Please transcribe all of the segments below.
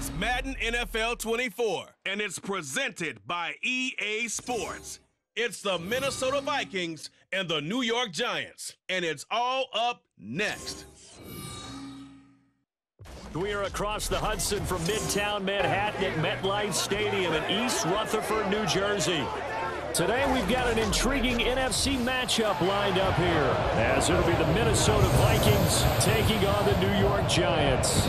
is Madden NFL 24, and it's presented by EA Sports. It's the Minnesota Vikings and the New York Giants, and it's all up next. We are across the Hudson from Midtown Manhattan at MetLife Stadium in East Rutherford, New Jersey. Today we've got an intriguing NFC matchup lined up here, as it'll be the Minnesota Vikings taking on the New York Giants.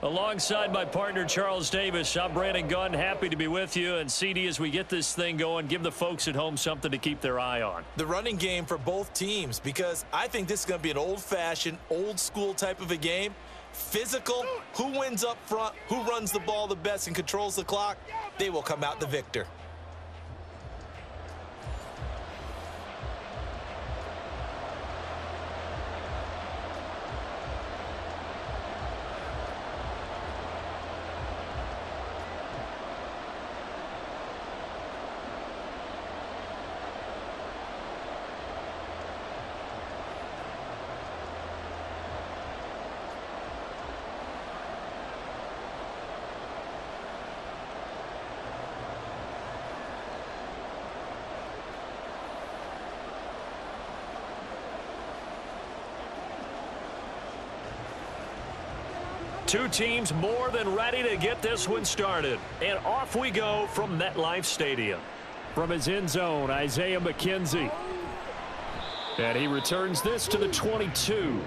Alongside my partner, Charles Davis, I'm Brandon Gunn. Happy to be with you. And CD, as we get this thing going, give the folks at home something to keep their eye on. The running game for both teams, because I think this is going to be an old-fashioned, old-school type of a game. Physical, who wins up front, who runs the ball the best and controls the clock, they will come out the victor. Two teams more than ready to get this one started. And off we go from MetLife Stadium. From his end zone, Isaiah McKenzie. And he returns this to the 22.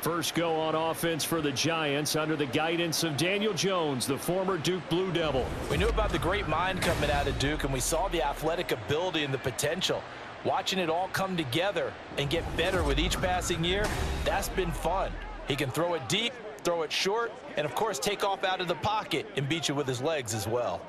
First go on offense for the Giants under the guidance of Daniel Jones, the former Duke Blue Devil. We knew about the great mind coming out of Duke, and we saw the athletic ability and the potential. Watching it all come together and get better with each passing year, that's been fun. He can throw it deep, throw it short, and of course take off out of the pocket and beat you with his legs as well.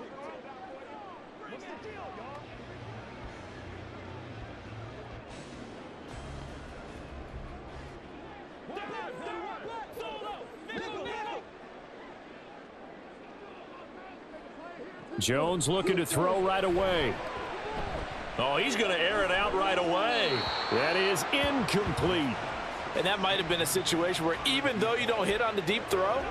Jones looking to throw right away. Oh, he's going to air it out right away. That is incomplete. And that might have been a situation where even though you don't hit on the deep throw,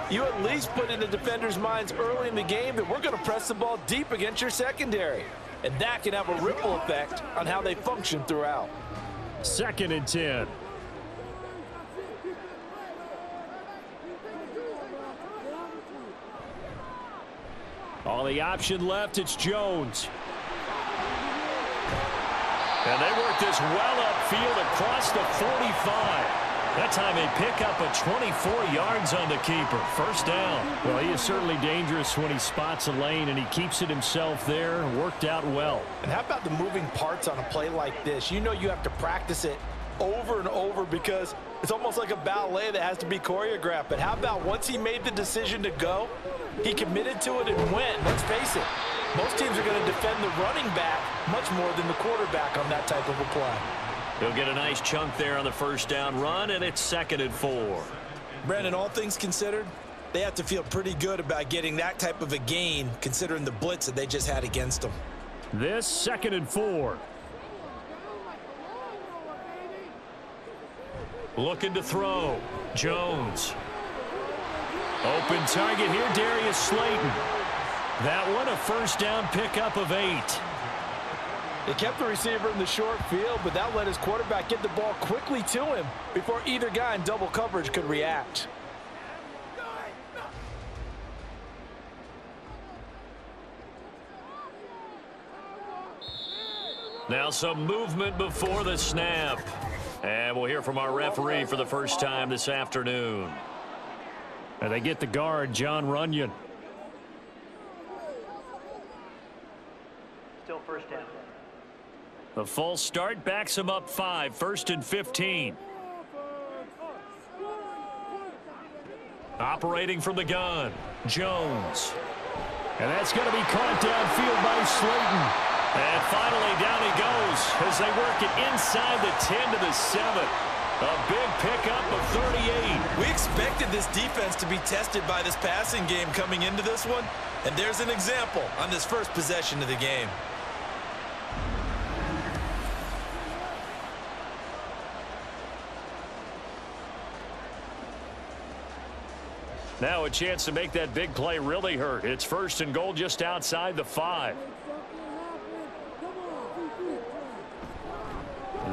you at least put in the defender's minds early in the game that we're going to press the ball deep against your secondary. And that can have a ripple effect on how they function throughout. 2nd and 10. All the option left, it's Jones. And they work this well upfield across the 45. That time they pick up a 24 yards on the keeper. First down. Well, he is certainly dangerous when he spots a lane, and he keeps it himself there. Worked out well. And how about the moving parts on a play like this? You know you have to practice it over and over because it's almost like a ballet that has to be choreographed. But how about once he made the decision to go, he committed to it and went. Let's face it. Most teams are going to defend the running back much more than the quarterback on that type of a play. He'll get a nice chunk there on the first down run, and it's 2nd and 4. Brandon, all things considered, they have to feel pretty good about getting that type of a gain considering the blitz that they just had against them. This 2nd and 4. Looking to throw. Jones. Open target here, Darius Slayton. That one a first down pickup of 8. They kept the receiver in the short field, but that let his quarterback get the ball quickly to him before either guy in double coverage could react. Now some movement before the snap. And we'll hear from our referee for the first time this afternoon. And they get the guard, John Runyon. Still first down. The false start backs him up 5, 1st and 15. Operating from the gun, Jones. And that's going to be caught downfield by Slayton. And finally down he goes as they work it inside the 10 to the 7. A big pickup of 38. We expected this defense to be tested by this passing game coming into this one. And there's an example on this first possession of the game. Now a chance to make that big play really hurt. It's 1st and goal just outside the 5.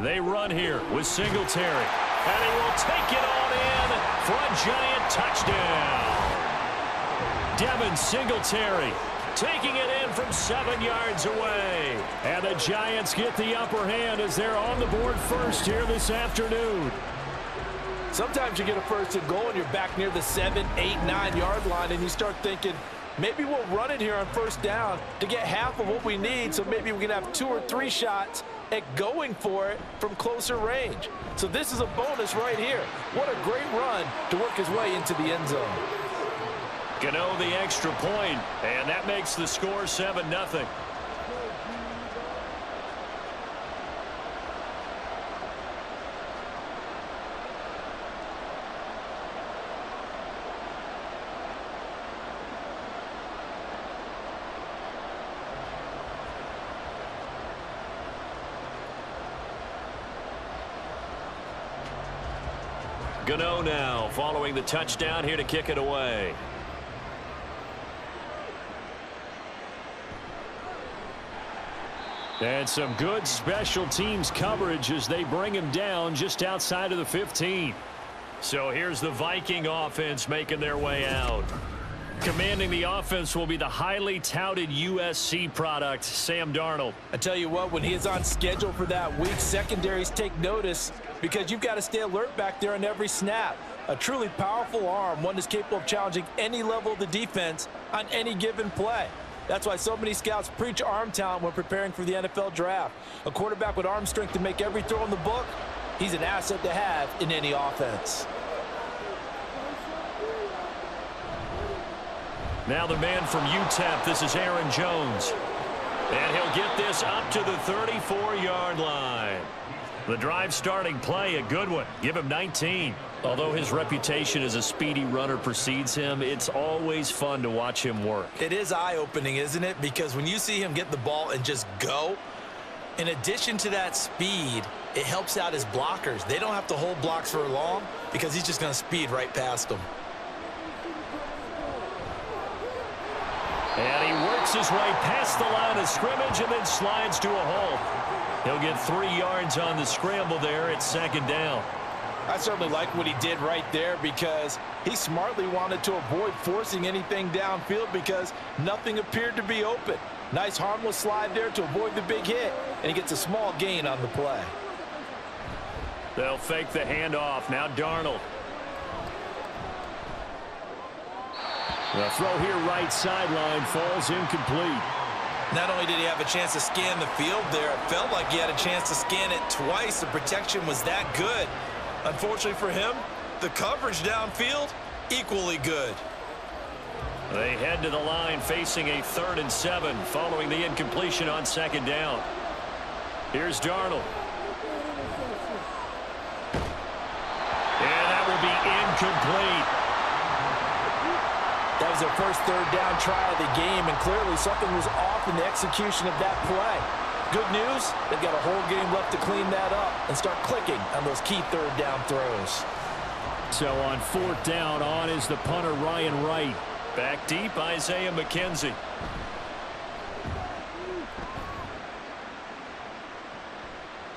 They run here with Singletary. And he will take it on in for a Giant touchdown. Devin Singletary taking it in from 7 yards away. And the Giants get the upper hand as they're on the board first here this afternoon. Sometimes you get a 1st and goal and you're back near the 7, 8, 9 yard line and you start thinking, maybe we'll run it here on 1st down to get half of what we need, so maybe we can have 2 or 3 shots at going for it from closer range. So this is a bonus right here. What a great run to work his way into the end zone. Gano the extra point, and that makes the score 7-0. Gano now following the touchdown here to kick it away. And some good special teams coverage as they bring him down just outside of the 15. So here's the Viking offense making their way out. Commanding the offense will be the highly touted USC product, Sam Darnold. I tell you what, when he is on schedule for that week, secondaries take notice because you've got to stay alert back there on every snap. A truly powerful arm, one that's capable of challenging any level of the defense on any given play. That's why so many scouts preach arm talent when preparing for the NFL draft. A quarterback with arm strength to make every throw in the book, he's an asset to have in any offense. Now the man from UTEP, this is Aaron Jones. And he'll get this up to the 34-yard line. The drive starting play, a good one. Give him 19. Although his reputation as a speedy runner precedes him, it's always fun to watch him work. It is eye-opening, isn't it? Because when you see him get the ball and just go, in addition to that speed, it helps out his blockers. They don't have to hold blocks for long because he's just going to speed right past them. And he works his way past the line of scrimmage and then slides to a halt. He'll get 3 yards on the scramble there at 2nd down. I certainly like what he did right there because he smartly wanted to avoid forcing anything downfield because nothing appeared to be open. Nice harmless slide there to avoid the big hit, and he gets a small gain on the play. They'll fake the handoff. Now Darnold. The throw here right sideline falls incomplete. Not only did he have a chance to scan the field there, it felt like he had a chance to scan it twice. The protection was that good. Unfortunately for him, the coverage downfield, equally good. They head to the line facing a 3rd and 7 following the incompletion on 2nd down. Here's Darnold. And that will be incomplete. That was their first 3rd down try of the game, and clearly something was off in the execution of that play. Good news, they've got a whole game left to clean that up and start clicking on those key 3rd down throws. So on 4th down, on is the punter Ryan Wright. Back deep, Isaiah McKenzie.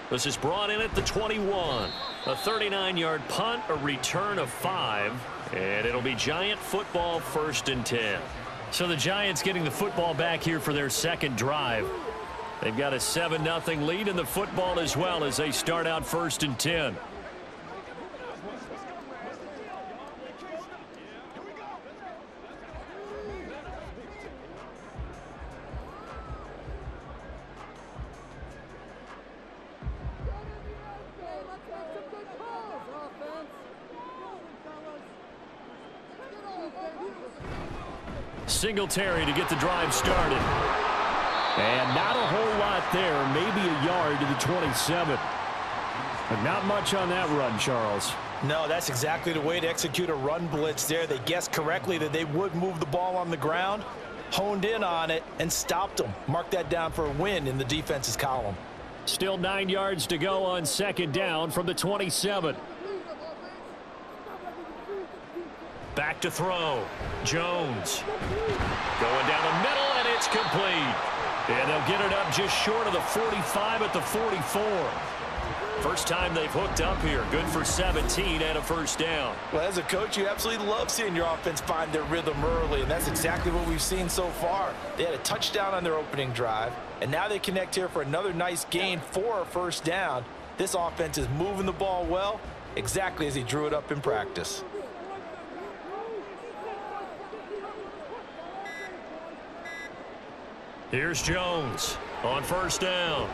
This is brought in at the 21. A 39-yard punt, a return of 5, and it'll be Giant football 1st and 10. So the Giants getting the football back here for their 2nd drive. They've got a 7-0 lead in the football as well as they start out 1st and 10. Singletary to get the drive started. And not a whole lot there, maybe a yard to the 27. But not much on that run, Charles. No, that's exactly the way to execute a run blitz there. They guessed correctly that they would move the ball on the ground, honed in on it, and stopped them. Mark that down for a win in the defense's column. Still 9 yards to go on 2nd down from the 27. Back to throw. Jones. Going down the middle, and it's complete. And they'll get it up just short of the 45 at the 44. First time they've hooked up here. Good for 17 and a first down. Well, as a coach, you absolutely love seeing your offense find their rhythm early, and that's exactly what we've seen so far. They had a touchdown on their opening drive, and now they connect here for another nice gain for a first down. This offense is moving the ball well, exactly as he drew it up in practice. Here's Jones on first down.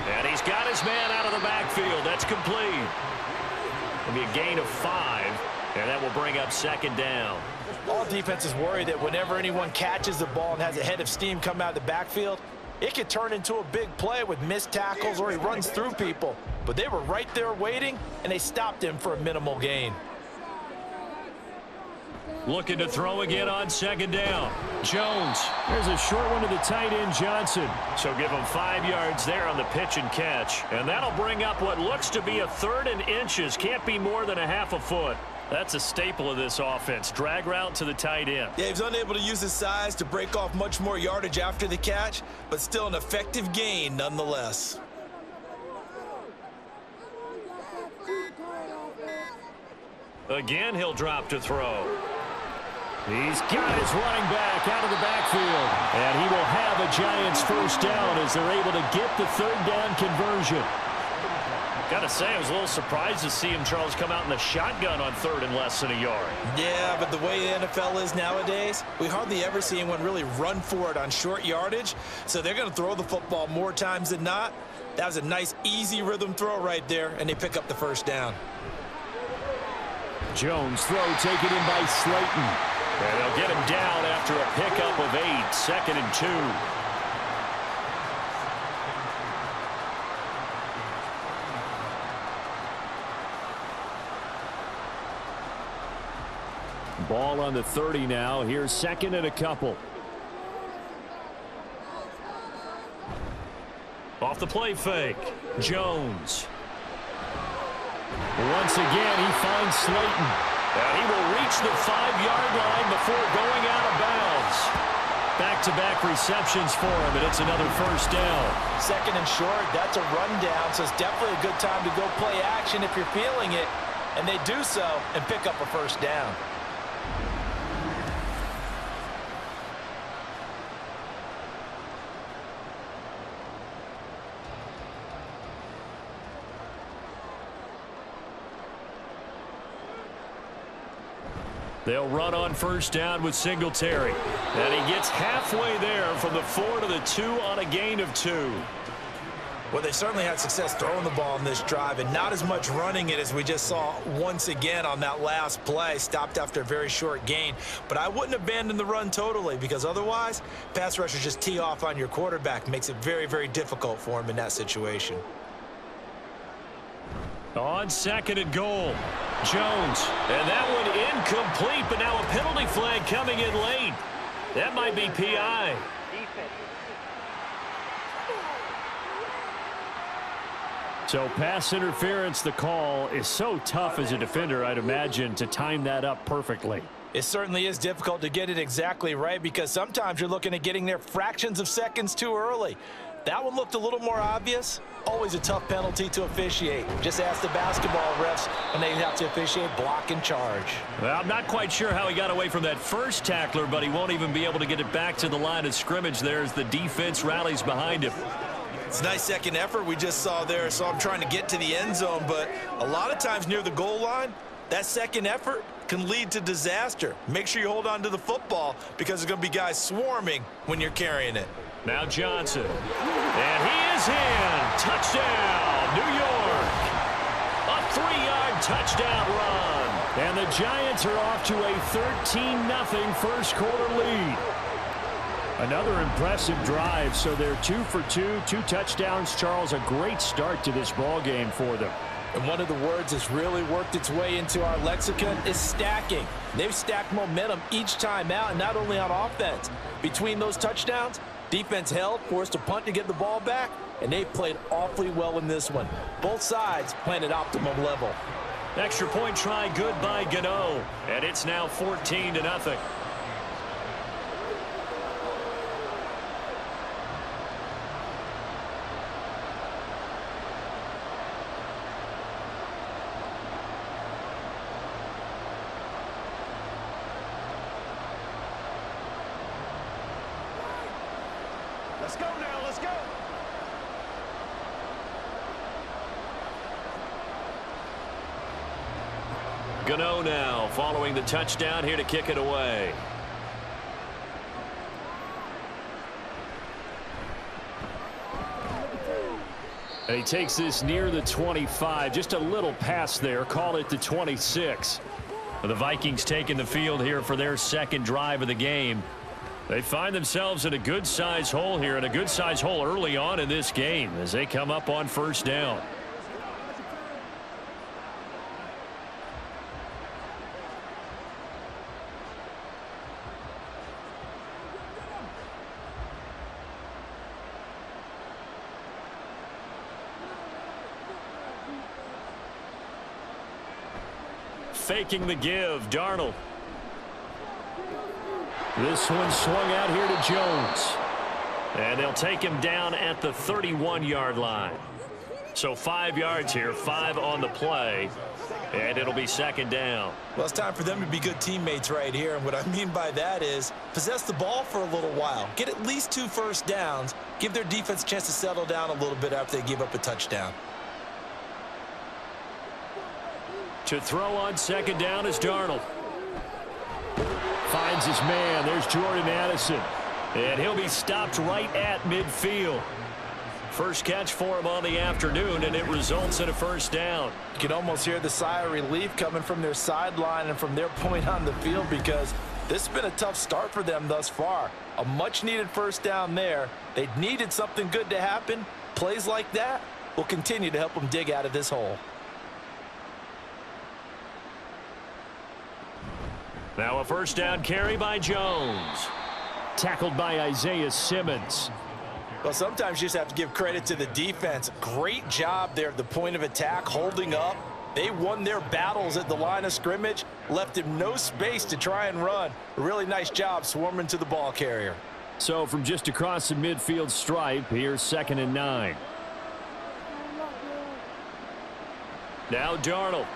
And he's got his man out of the backfield. That's complete. It'll be a gain of 5, and that will bring up second down. All defenses worry that whenever anyone catches the ball and has a head of steam come out of the backfield, it could turn into a big play with missed tackles or he runs through people. But they were right there waiting, and they stopped him for a minimal gain. Looking to throw again on second down. Jones. There's a short one to the tight end, Johnson. So give him 5 yards there on the pitch and catch. And that'll bring up what looks to be a 3rd and inches. Can't be more than a half a foot. That's a staple of this offense. Drag route to the tight end. Yeah, he's unable to use his size to break off much more yardage after the catch, but still an effective gain nonetheless. Again, he'll drop to throw. He's got his running back out of the backfield. And he will have a Giants first down as they're able to get the 3rd down conversion. Got to say, I was a little surprised to see him, Charles, come out in the shotgun on 3rd and less than a yard. Yeah, but the way the NFL is nowadays, we hardly ever see anyone really run for it on short yardage. So they're going to throw the football more times than not. That was a nice, easy rhythm throw right there, and they pick up the first down. Jones throw taken in by Slayton. And they'll get him down after a pickup of 8, 2nd and 2. Ball on the 30 now. Here's 2nd and a couple. Off the play fake. Jones. Once again, he finds Slayton. And he will reach the 5-yard line before going out of bounds. Back-to-back receptions for him, and it's another first down. 2nd and short, that's a rundown, so it's definitely a good time to go play action if you're feeling it. And they do so and pick up a first down. They'll run on first down with Singletary. And he gets halfway there from the 4 to the 2 on a gain of 2. Well, they certainly had success throwing the ball in this drive and not as much running it as we just saw once again on that last play. Stopped after a very short gain. But I wouldn't abandon the run totally because otherwise, pass rushers just tee off on your quarterback. Makes it very, very difficult for him in that situation. On 2nd and goal, Jones. And that one incomplete, but now a penalty flag coming in late. That might be PI. So pass interference, the call is so tough as a defender, I'd imagine, to time that up perfectly. It certainly is difficult to get it exactly right because sometimes you're looking at getting there fractions of seconds too early. That one looked a little more obvious. Always a tough penalty to officiate. Just ask the basketball refs when they have to officiate block and charge. Well, I'm not quite sure how he got away from that first tackler, but he won't even be able to get it back to the line of scrimmage there as the defense rallies behind him. It's a nice second effort we just saw there. So I'm trying to get to the end zone, but a lot of times near the goal line, that second effort can lead to disaster. Make sure you hold on to the football because there's going to be guys swarming when you're carrying it. Now Johnson. And he is in. Touchdown, New York. A 3-yard touchdown run. And the Giants are off to a 13-0 first quarter lead. Another impressive drive, so they're 2 for 2, 2 touchdowns. Charles, a great start to this ball game for them. And one of the words that's really worked its way into our lexicon is stacking. They've stacked momentum each time out, and not only on offense. Between those touchdowns, defense held, forced a punt to get the ball back, and they played awfully well in this one. Both sides playing at optimum level. Extra point try good by Gano. And it's now 14-0. Let's go now, let's go. Gano now following the touchdown here to kick it away. And he takes this near the 25. Just a little pass there. Call it the 26. The Vikings taking the field here for their second drive of the game. They find themselves in a good-sized hole here, and a good-sized hole early on in this game as they come up on first down. Faking the give, Darnold. This one swung out here to Jones. And they'll take him down at the 31-yard line. So 5 yards here, 5 on the play. And it'll be second down. Well, it's time for them to be good teammates right here. And what I mean by that is possess the ball for a little while. Get at least 2 first downs. Give their defense a chance to settle down a little bit after they give up a touchdown. To throw on second down is Darnold. Finds his man. There's Jordan Addison. And he'll be stopped right at midfield. First catch for him on the afternoon, and it results in a first down. You can almost hear the sigh of relief coming from their sideline and from their point on the field, because this has been a tough start for them thus far. A much-needed first down there. They needed something good to happen. Plays like that will continue to help them dig out of this hole. Now a first down carry by Jones. Tackled by Isaiah Simmons. Well, sometimes you just have to give credit to the defense. Great job there at the point of attack, holding up. They won their battles at the line of scrimmage, left him no space to try and run. A really nice job swarming to the ball carrier. So from just across the midfield stripe, here's 2nd and 9. Now Darnold.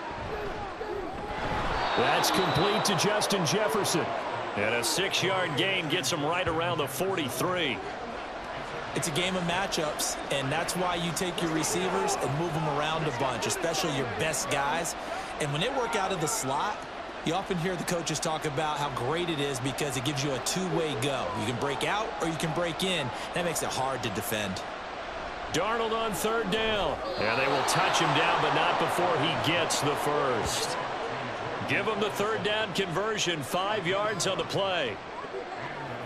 That's complete to Justin Jefferson. And a 6-yard gain gets him right around the 43. It's a game of matchups, and that's why you take your receivers and move them around a bunch, especially your best guys. And when they work out of the slot, you often hear the coaches talk about how great it is because it gives you a two-way go. You can break out or you can break in. That makes it hard to defend. Darnold on 3rd down. And they will touch him down, but not before he gets the first. Give him the 3rd down conversion, 5 yards on the play.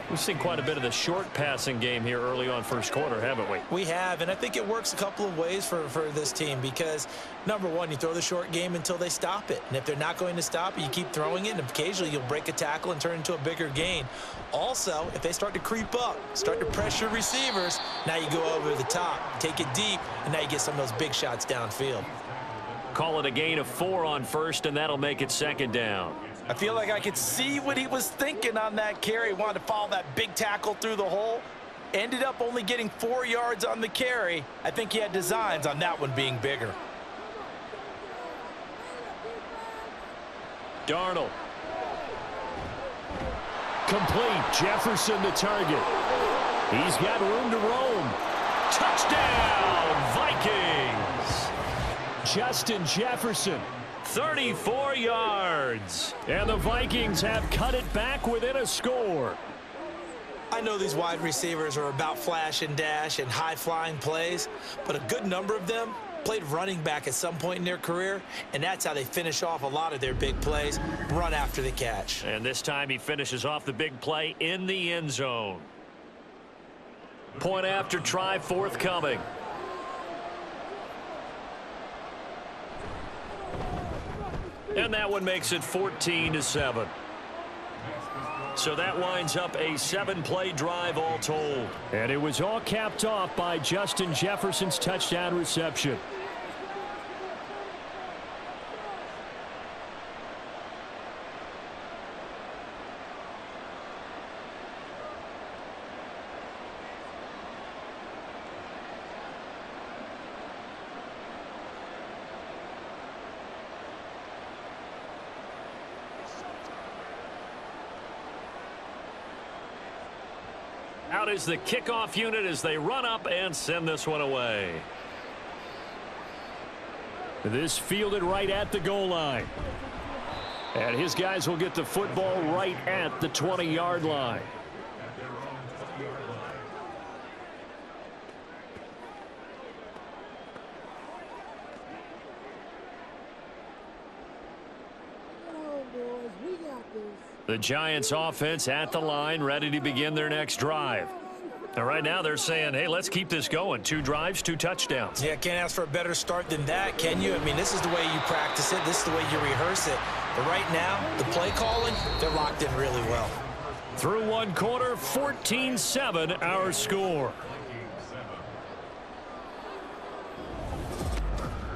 We've seen quite a bit of the short passing game here early on first quarter, haven't we? We have, and I think it works a couple of ways for this team because, number one, you throw the short game until they stop it. And if they're not going to stop it, you keep throwing it, and occasionally you'll break a tackle and turn it into a bigger gain. Also, if they start to creep up, start to pressure receivers, now you go over the top, take it deep, and now you get some of those big shots downfield. Call it a gain of 4 on first, and that'll make it 2nd down. I feel like I could see what he was thinking on that carry. Wanted to follow that big tackle through the hole. Ended up only getting 4 yards on the carry. I think he had designs on that one being bigger. Darnold. Complete. Jefferson the target. He's got room to roam. Touchdown, Vikings. Justin Jefferson, 34 yards. And the Vikings have cut it back within a score. I know these wide receivers are about flash and dash and high-flying plays, but a good number of them played running back at some point in their career, and that's how they finish off a lot of their big plays, run after the catch. And this time he finishes off the big play in the end zone. Point after try forthcoming. And that one makes it 14-7. So that winds up a 7-play drive all told. And it was all capped off by Justin Jefferson's touchdown reception. Out is the kickoff unit as they run up and send this one away. This fielded right at the goal line. And his guys will get the football right at the 20-yard line. The Giants offense at the line, ready to begin their next drive. And right now they're saying, hey, let's keep this going. 2 drives, 2 touchdowns. Yeah, can't ask for a better start than that, can you? I mean, this is the way you practice it. This is the way you rehearse it. But right now, the play calling, they're locked in really well. Through 1 quarter, 14-7 our score.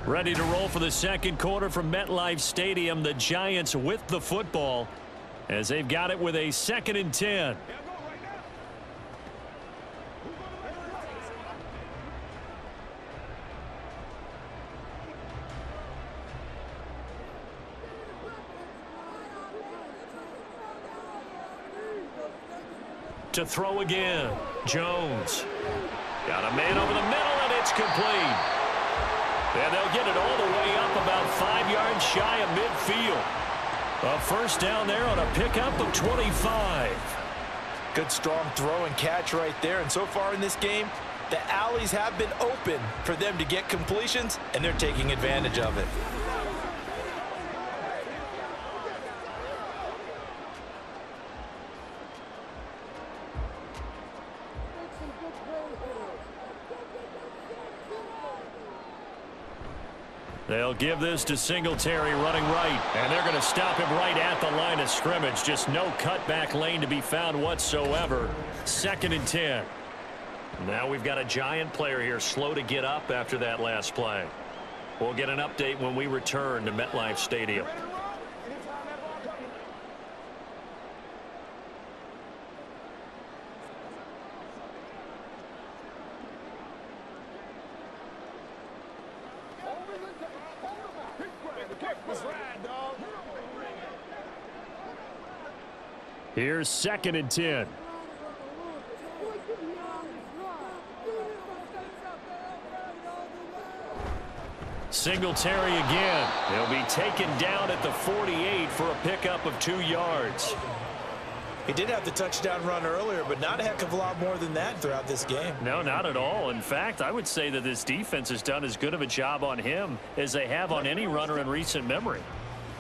Ready to roll for the second quarter from MetLife Stadium. The Giants with the football as they've got it with a 2nd and 10. To throw again. Jones. Got a man over the middle, and it's complete. And they'll get it all the way up about 5 yards shy of midfield. A first down there on a pickup of 25. Good strong throw and catch right there. And so far in this game, the alleys have been open for them to get completions, and they're taking advantage of it. They'll give this to Singletary running right. And they're going to stop him right at the line of scrimmage. Just no cutback lane to be found whatsoever. 2nd and 10. Now we've got a Giant player here slow to get up after that last play. We'll get an update when we return to MetLife Stadium. Here's 2nd and 10. Singletary again. He'll be taken down at the 48 for a pickup of 2 yards. He did have the touchdown run earlier, but not a heck of a lot more than that throughout this game. No, not at all. In fact, I would say that this defense has done as good of a job on him as they have on any runner in recent memory.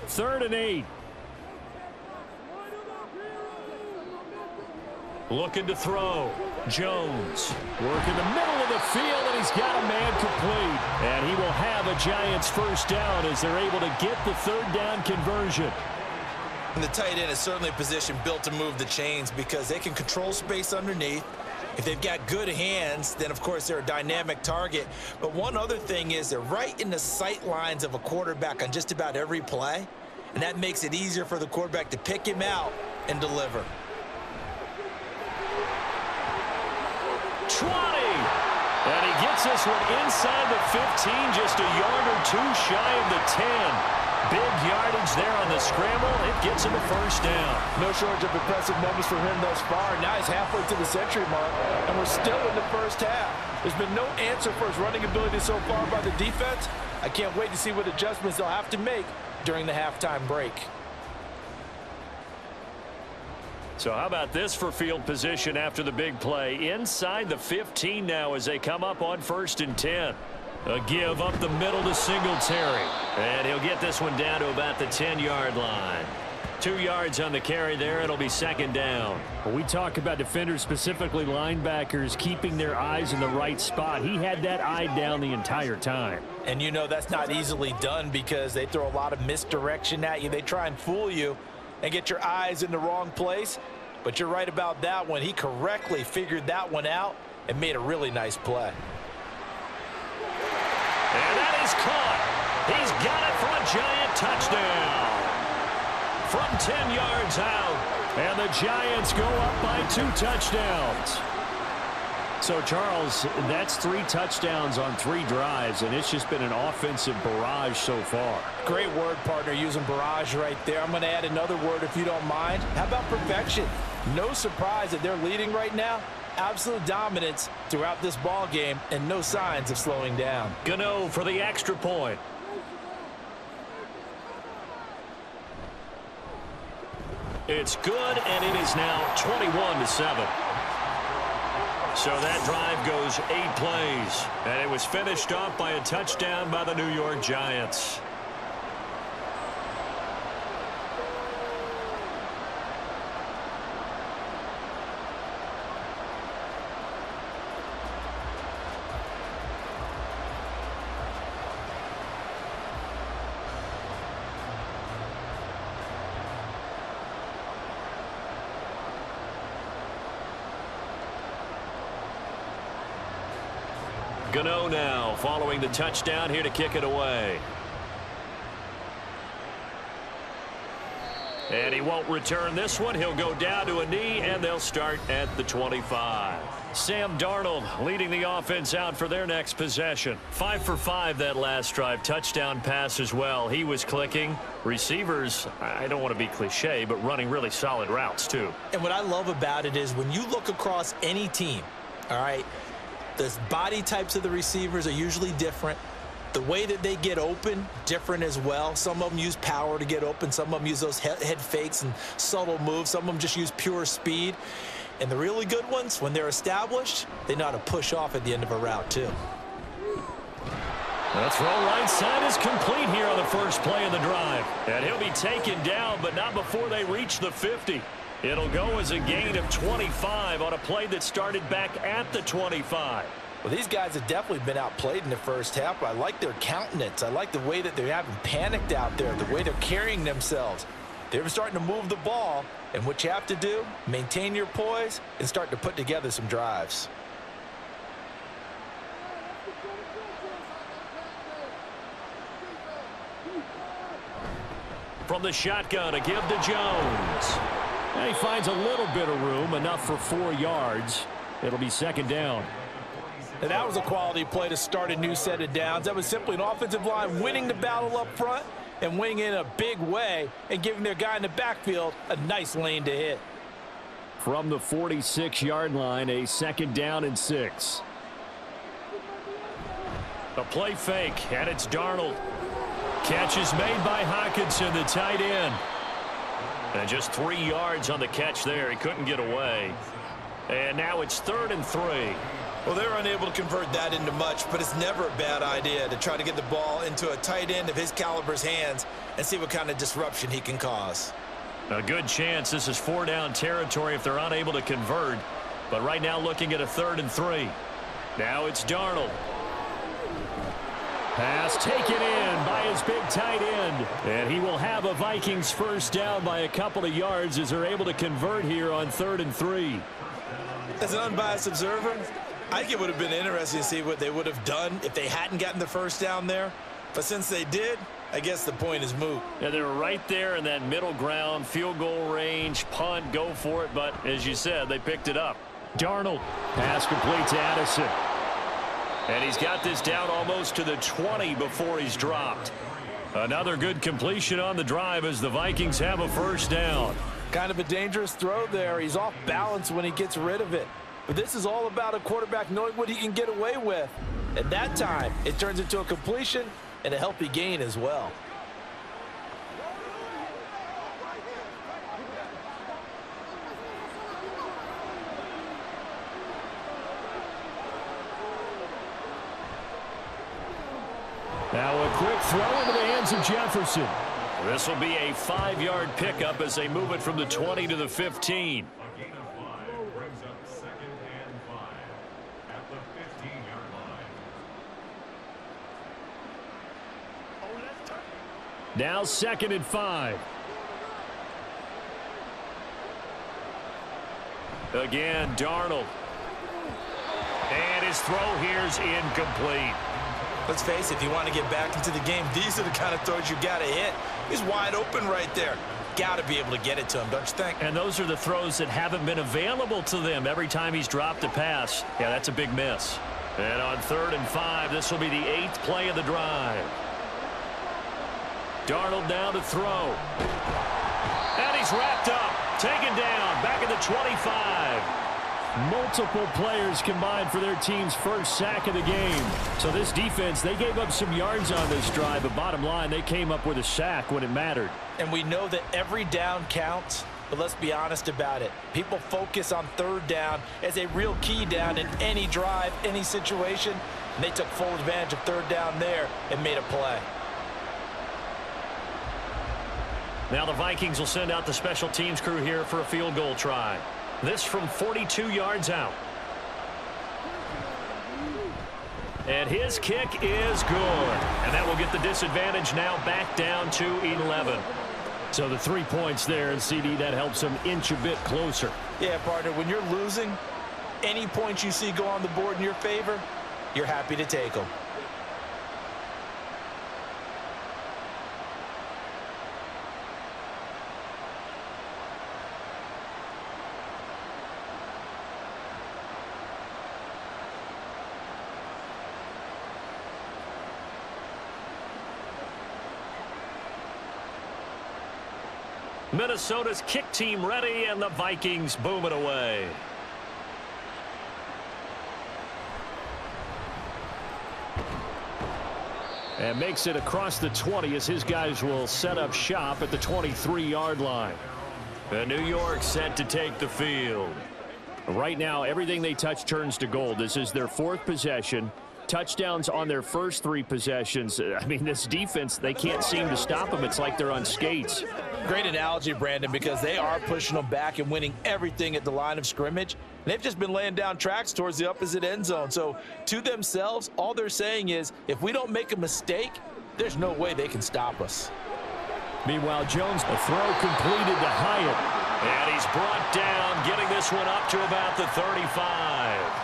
3rd and 8. Looking to throw. Jones working the middle of the field, and he's got a man complete. And he will have a Giants first down as they're able to get the 3rd down conversion. And the tight end is certainly a position built to move the chains because they can control space underneath. If they've got good hands, then, of course, they're a dynamic target. But one other thing is they're right in the sight lines of a quarterback on just about every play, and that makes it easier for the quarterback to pick him out and deliver. 20. And he gets this one inside the 15, just a yard or 2 shy of the 10. Big yardage there on the scramble. It gets him a first down. No shortage of impressive moments for him thus far. Now he's halfway to the century mark, and we're still in the first half. There's been no answer for his running ability so far by the defense. I can't wait to see what adjustments they'll have to make during the halftime break. So how about this for field position after the big play? Inside the 15 now as they come up on 1st and 10. A give up the middle to Singletary. And he'll get this one down to about the 10-yard line. 2 yards on the carry there. It'll be 2nd down. When we talk about defenders, specifically linebackers, keeping their eyes in the right spot, he had that eye down the entire time. And you know that's not easily done because they throw a lot of misdirection at you. They try and fool you and get your eyes in the wrong place. But you're right about that one. He correctly figured that one out and made a really nice play. And that is caught. He's got it for a Giant touchdown. From 10 yards out. And the Giants go up by 2 touchdowns. So, Charles, that's 3 touchdowns on 3 drives, and it's just been an offensive barrage so far. Great word, partner, using barrage right there. I'm going to add another word if you don't mind. How about perfection? No surprise that they're leading right now. Absolute dominance throughout this ball game and no signs of slowing down. Gano for the extra point. It's good, and it is now 21-7. So that drive goes 8 plays, and it was finished off by a touchdown by the New York Giants. Gano now following the touchdown here to kick it away. And he won't return this one. He'll go down to a knee, and they'll start at the 25. Sam Darnold leading the offense out for their next possession. 5 for 5 that last drive. Touchdown pass as well. He was clicking. Receivers, I don't want to be cliche, but running really solid routes too. And what I love about it is when you look across any team, all right, the body types of the receivers are usually different. The way that they get open, different as well. Some of them use power to get open. Some of them use those head fakes and subtle moves. Some of them just use pure speed. And the really good ones, when they're established, they know how to push off at the end of a route too. The throw right side is complete here on the first play of the drive. And he'll be taken down, but not before they reach the 50. It'll go as a gain of 25 on a play that started back at the 25. Well, these guys have definitely been outplayed in the first half, but I like their countenance. I like the way that they haven't panicked out there, the way they're carrying themselves. They're starting to move the ball, and what you have to do, maintain your poise and start to put together some drives. From the shotgun, a give to Jones. And he finds a little bit of room, enough for 4 yards. It'll be second down. And that was a quality play to start a new set of downs. That was simply an offensive line winning the battle up front and winning in a big way and giving their guy in the backfield a nice lane to hit. From the 46-yard line, a second down and 6. A play fake, and it's Darnold. Catch is made by Hockenson, the tight end. And just 3 yards on the catch there. He couldn't get away. And now it's 3rd and 3. Well, they're unable to convert that into much, but it's never a bad idea to try to get the ball into a tight end of his caliber's hands and see what kind of disruption he can cause. A good chance this is 4-down territory if they're unable to convert. But right now looking at a 3rd and 3. Now it's Darnold. Pass taken in by his big tight end. And he will have a Vikings first down by a couple of yards as they're able to convert here on 3rd and 3. As an unbiased observer, I think it would have been interesting to see what they would have done if they hadn't gotten the first down there. But since they did, I guess the point is moot. Yeah, they were right there in that middle ground, field goal range, punt, go for it. But as you said, they picked it up. Darnold. Pass complete to Addison. And he's got this down almost to the 20 before he's dropped. Another good completion on the drive as the Vikings have a first down. Kind of a dangerous throw there. He's off balance when he gets rid of it. But this is all about a quarterback knowing what he can get away with. At that time, it turns into a completion and a healthy gain as well. Now a quick throw into the hands of Jefferson. This will be a 5-yard pickup as they move it from the 20 to the 15. Now 2nd and 5. Again, Darnold. And his throw here's incomplete. Let's face it, if you want to get back into the game, these are the kind of throws you got to hit. He's wide open right there. Got to be able to get it to him, don't you think? And those are the throws that haven't been available to them every time he's dropped a pass. Yeah, that's a big miss. And on 3rd and 5, this will be the 8th play of the drive. Darnold now to throw. And he's wrapped up. Taken down. Back at the 25. Multiple players combined for their team's first sack of the game. So this defense, they gave up some yards on this drive, but bottom line, they came up with a sack when it mattered. And we know that every down counts, but let's be honest about it. People focus on third down as a real key down in any drive, any situation, and they took full advantage of third down there and made a play. Now the Vikings will send out the special teams crew here for a field goal try. This from 42 yards out. And his kick is good. And that will get the disadvantage now back down to 11. So the 3 points there, and CD, that helps them inch a bit closer. Yeah, partner, when you're losing, any points you see go on the board in your favor, you're happy to take them. Minnesota's kick team ready, and the Vikings boom it away. And makes it across the 20 as his guys will set up shop at the 23-yard line. And New York set to take the field. Right now, everything they touch turns to gold. This is their 4th possession. Touchdowns on their first 3 possessions. I mean, this defense, they can't seem to stop them. It's like they're on skates. Great analogy, Brandon, because they are pushing them back and winning everything at the line of scrimmage. They've just been laying down tracks towards the opposite end zone. So to themselves, all they're saying is, if we don't make a mistake, there's no way they can stop us. Meanwhile, Jones, a throw completed to Hyatt. And he's brought down, getting this one up to about the 35.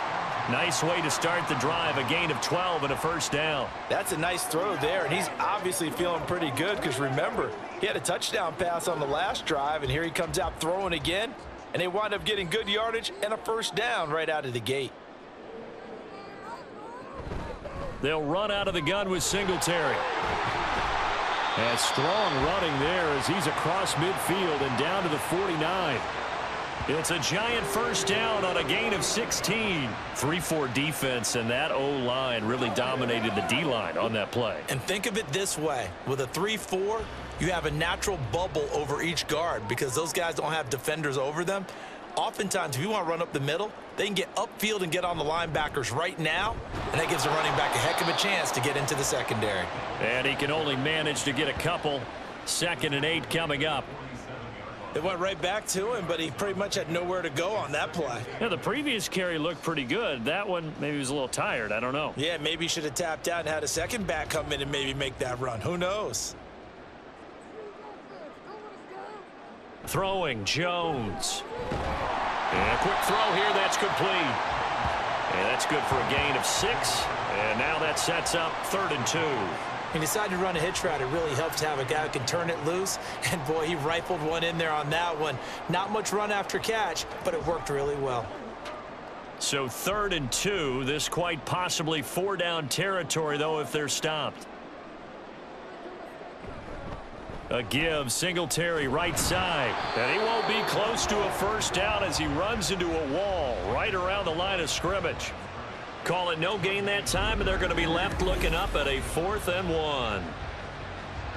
Nice way to start the drive, a gain of 12 and a first down. That's a nice throw there, and he's obviously feeling pretty good because, remember, he had a touchdown pass on the last drive, and here he comes out throwing again, and they wind up getting good yardage and a first down right out of the gate. They'll run out of the gun with Singletary. And strong running there as he's across midfield and down to the 49. It's a giant first down on a gain of 16. 3-4 defense, and that O-line really dominated the D-line on that play. And think of it this way. With a 3-4, you have a natural bubble over each guard because those guys don't have defenders over them. Oftentimes, if you want to run up the middle, they can get upfield and get on the linebackers right now, and that gives the running back a heck of a chance to get into the secondary. And he can only manage to get a couple. 2nd and 8 coming up. It went right back to him, but he pretty much had nowhere to go on that play. Yeah, the previous carry looked pretty good. That one, maybe he was a little tired. I don't know. Yeah, maybe he should have tapped out and had a second back come in and maybe make that run. Who knows? Throwing, Jones. And a quick throw here, that's complete. And that's good for a gain of 6. And now that sets up 3rd and 2. He decided to run a hitch route. It really helps to have a guy who can turn it loose. And, boy, he rifled one in there on that one. Not much run after catch, but it worked really well. So 3rd and 2. This quite possibly 4-down territory, though, if they're stopped. A give, Singletary right side. And he won't be close to a first down as he runs into a wall right around the line of scrimmage. Call it no gain that time, and they're going to be left looking up at a 4th and 1.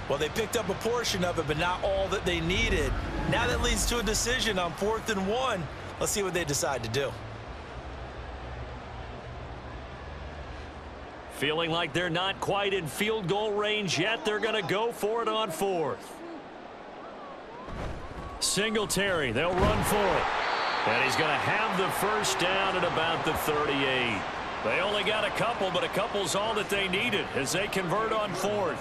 Well, they picked up a portion of it, but not all that they needed. Now that leads to a decision on 4th and 1. Let's see what they decide to do. Feeling like they're not quite in field goal range yet. They're going to go for it on 4th. Singletary, they'll run for it. And he's going to have the first down at about the 38. They only got a couple, but a couple's all that they needed as they convert on 4th.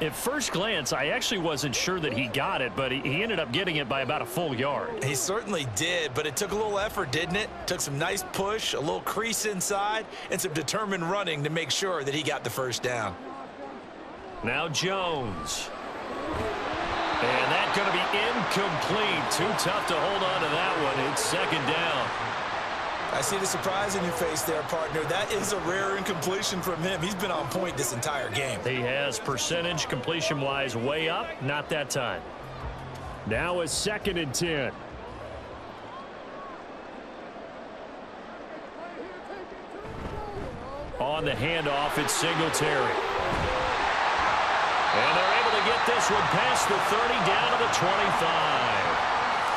At first glance, I actually wasn't sure that he got it, but he ended up getting it by about a full yard. He certainly did, but it took a little effort, didn't it? Took some nice push, a little crease inside, and some determined running to make sure that he got the first down. Now Jones. And that's going to be incomplete. Too tough to hold on to that one. It's 2nd down. I see the surprise in your face there, partner. That is a rare incompletion from him. He's been on point this entire game. He has percentage completion-wise way up. Not that time. Now a 2nd and 10. On the handoff, it's Singletary. And they're able to get this one past the 30 down to the 25.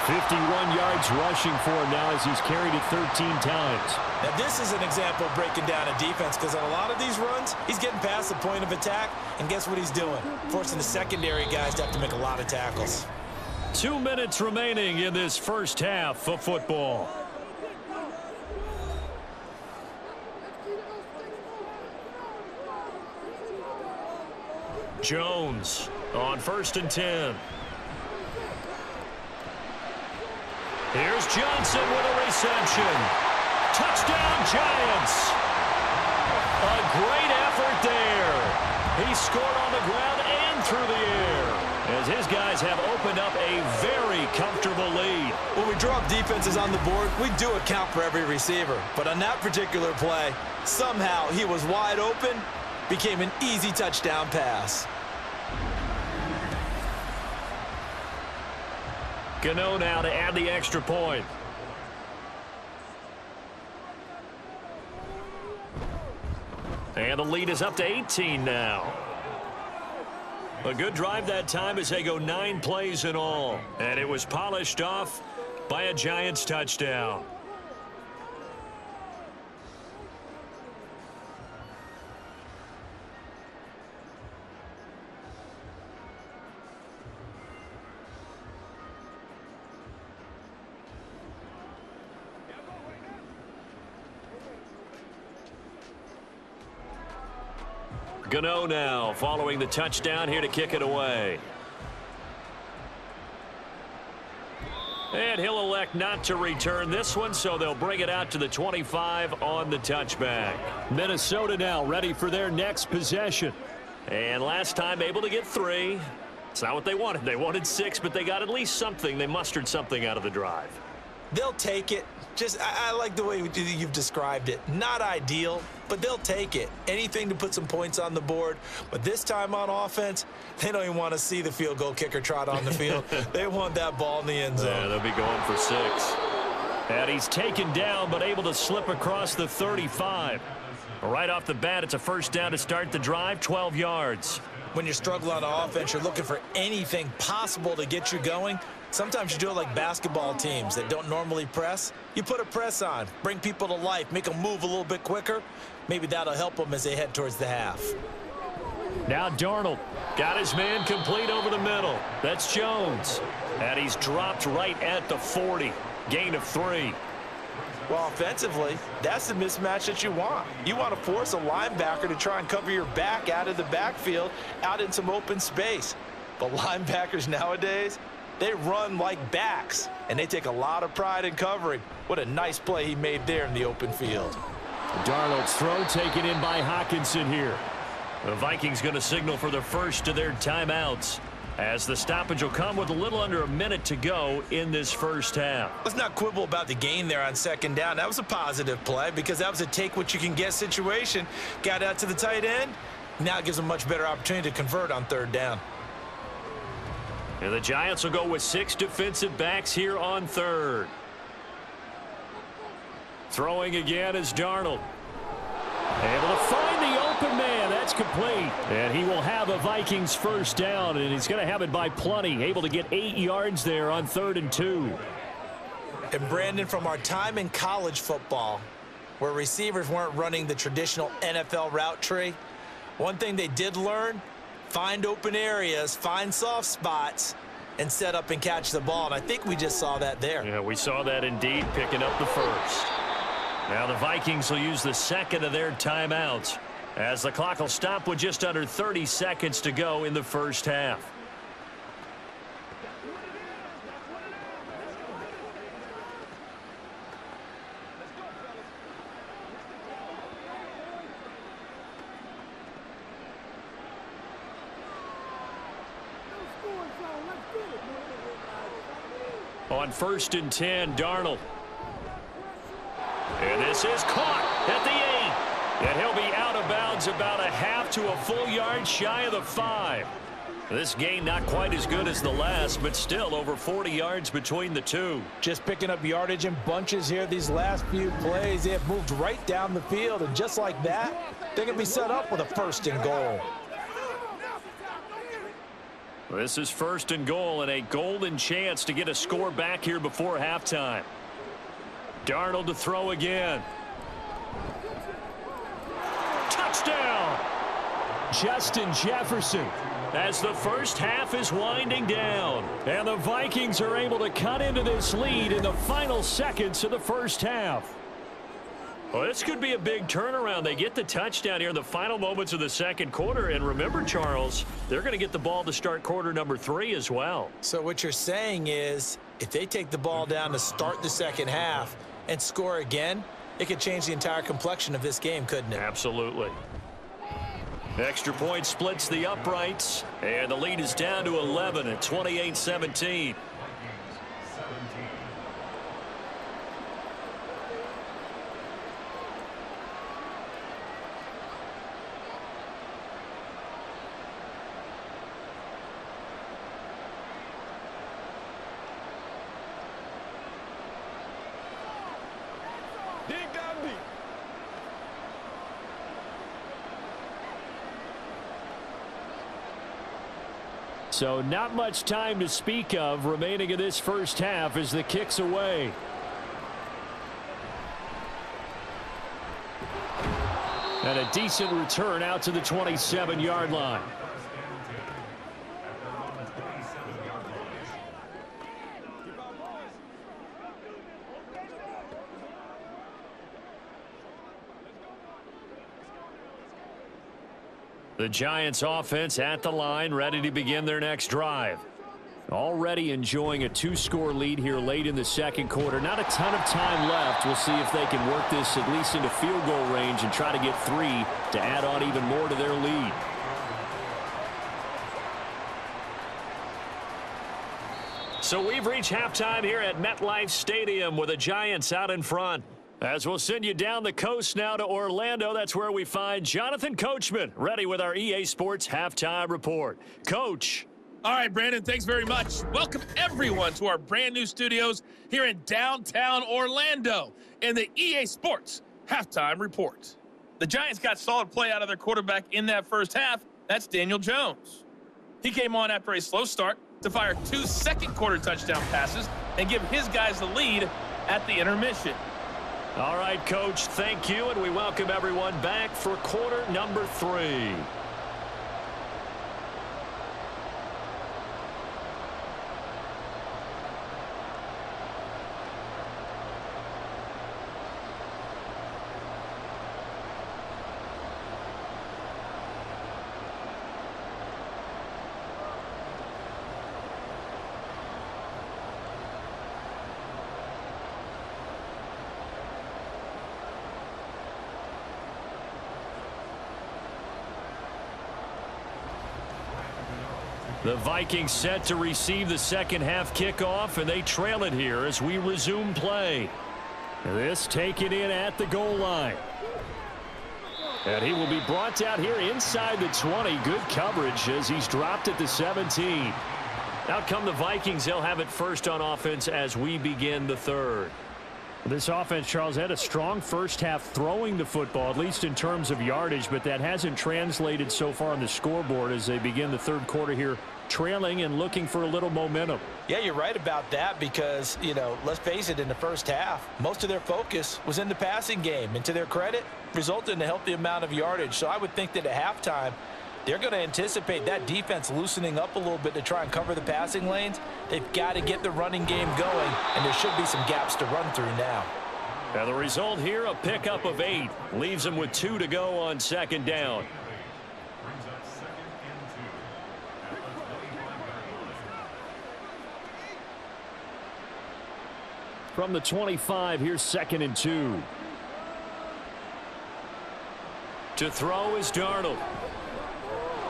51 yards rushing for him now as he's carried it 13 times. Now, this is an example of breaking down a defense because on a lot of these runs, he's getting past the point of attack, and guess what he's doing? Forcing the secondary guys to have to make a lot of tackles. 2 minutes remaining in this first half of football. Jones on 1st and 10. Here's Johnson with a reception. Touchdown, Giants. A great effort there. He scored on the ground and through the air, as his guys have opened up a very comfortable lead. When we draw up defenses on the board, we do account for every receiver. But on that particular play, somehow he was wide open, became an easy touchdown pass. Gano now to add the extra point. And the lead is up to 18 now. A good drive that time as they go 9 plays in all. And it was polished off by a Giants touchdown. Gano now following the touchdown here to kick it away. And he'll elect not to return this one, so they'll bring it out to the 25 on the touchback. Minnesota now ready for their next possession. And last time able to get 3. It's not what they wanted. They wanted 6, but they got at least something. They mustered something out of the drive. They'll take it. I like the way you've described it. Not ideal, but they'll take it. Anything to put some points on the board. But this time on offense, they don't even want to see the field goal kicker trot on the field. They want that ball in the end zone. Yeah, they'll be going for 6. And he's taken down, but able to slip across the 35. Right off the bat, it's a first down to start the drive, 12 yards. When you're struggling on offense, you're looking for anything possible to get you going. Sometimes you do it like basketball teams that don't normally press. You put a press on, bring people to life, make them move a little bit quicker. Maybe that'll help them as they head towards the half. Now Darnold got his man complete over the middle. That's Jones. And he's dropped right at the 40. Gain of 3. Well, offensively, that's the mismatch that you want. You want to force a linebacker to try and cover your back out of the backfield, out in some open space. But linebackers nowadays, they run like backs, and they take a lot of pride in covering. What a nice play he made there in the open field. Darnold's throw taken in by Hockenson here. The Vikings going to signal for the first of their timeouts, as the stoppage will come with a little under a minute to go in this first half. Let's not quibble about the gain there on second down. That was a positive play because that was a take-what-you-can-get situation. Got out to the tight end. Now it gives them a much better opportunity to convert on third down. And the Giants will go with 6 defensive backs here on third. Throwing again is Darnold. Able to find the open man. That's complete. And he will have a Vikings first down, and he's going to have it by plenty. Able to get 8 yards there on 3rd and 2. And Brandon, from our time in college football, where receivers weren't running the traditional NFL route tree, one thing they did learn: find open areas, find soft spots, and set up and catch the ball. And I think we just saw that there. Yeah, we saw that indeed, picking up the first. Now the Vikings will use the second of their timeouts, as the clock will stop with just under 30 seconds to go in the first half. On 1st and 10, Darnold. And this is caught at the 8. And he'll be out of bounds about a half to a full yard shy of the 5. This gain not quite as good as the last, but still over 40 yards between the two. Just picking up yardage in bunches here these last few plays. They have moved right down the field, and just like that, they're going to be set up with a 1st and goal. This is 1st and goal and a golden chance to get a score back here before halftime. Darnold to throw again. Touchdown! Justin Jefferson. As the first half is winding down. And the Vikings are able to cut into this lead in the final seconds of the first half. Well, this could be a big turnaround. They get the touchdown here in the final moments of the second quarter. And remember, Charles, they're going to get the ball to start quarter number 3 as well. So what you're saying is if they take the ball down to start the second half and score again, it could change the entire complexion of this game, couldn't it? Absolutely. Extra point splits the uprights, and the lead is down to 11 at 28-17. Dig down deep. So not much time to speak of remaining in this first half as the kick's away. And a decent return out to the 27-yard line. The Giants offense at the line, ready to begin their next drive. Already enjoying a 2-score lead here late in the second quarter. Not a ton of time left. We'll see if they can work this at least into field goal range and try to get 3 to add on even more to their lead. So we've reached halftime here at MetLife Stadium with the Giants out in front. As we'll send you down the coast now to Orlando, that's where we find Jonathan Coachman, ready with our EA Sports Halftime Report. Coach. All right, Brandon, thanks very much. Welcome, everyone, to our brand-new studios here in downtown Orlando in the EA Sports Halftime Report. The Giants got solid play out of their quarterback in that first half. That's Daniel Jones. He came on after a slow start to fire 2 second-quarter touchdown passes and give his guys the lead at the intermission. All right, Coach, thank you, and we welcome everyone back for quarter number 3. The Vikings set to receive the second half kickoff, and they trail it here as we resume play. This taken in at the goal line. And he will be brought down here inside the 20. Good coverage as he's dropped at the 17. Out come the Vikings. They'll have it first on offense as we begin the third. This offense, Charles, had a strong first half throwing the football, at least in terms of yardage, but that hasn't translated so far on the scoreboard as they begin the third quarter here, trailing and looking for a little momentum. Yeah, you're right about that because, you know, let's face it, in the first half, most of their focus was in the passing game. And to their credit, resulted in a healthy amount of yardage. So I would think that at halftime, they're going to anticipate that defense loosening up a little bit to try and cover the passing lanes. They've got to get the running game going, and there should be some gaps to run through now. Now the result here, a pickup of 8. Leaves them with 2 to go on second down. From the 25, here's 2nd and 2. To throw is Darnold.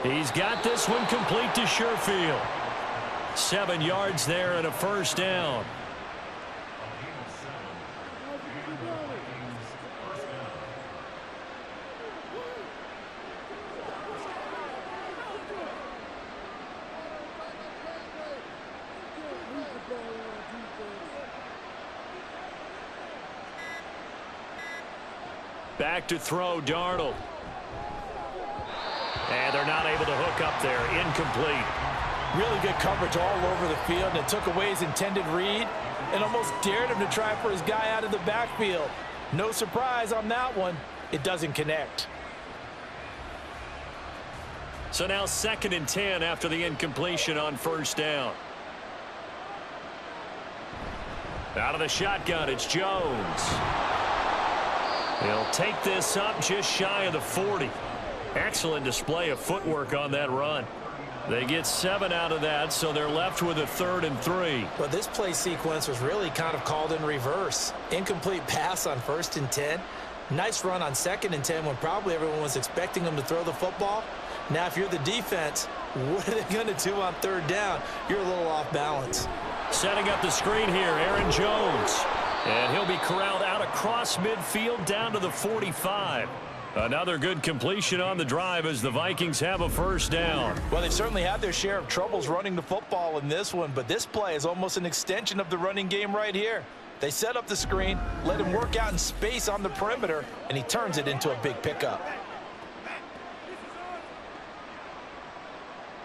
He's got this one complete to Sherfield. 7 yards there and a first down. Back to throw, Darnold. And they're not able to hook up there. Incomplete. Really good coverage all over the field, and it took away his intended read and almost dared him to try for his guy out of the backfield. No surprise on that one. It doesn't connect. So now 2nd and 10 after the incompletion on 1st down. Out of the shotgun, it's Jones. He'll take this up just shy of the 40. Excellent display of footwork on that run. They get 7 out of that, so they're left with a 3rd and 3. Well, this play sequence was really kind of called in reverse. Incomplete pass on 1st and 10. Nice run on 2nd and 10 when probably everyone was expecting them to throw the football. Now, if you're the defense, what are they going to do on 3rd down? You're a little off balance. Setting up the screen here, Aaron Jones. And he'll be corralled out across midfield down to the 45. Another good completion on the drive as the Vikings have a 1st down. Well, they've certainly had their share of troubles running the football in this one, but this play is almost an extension of the running game right here. They set up the screen, let him work out in space on the perimeter, and he turns it into a big pickup.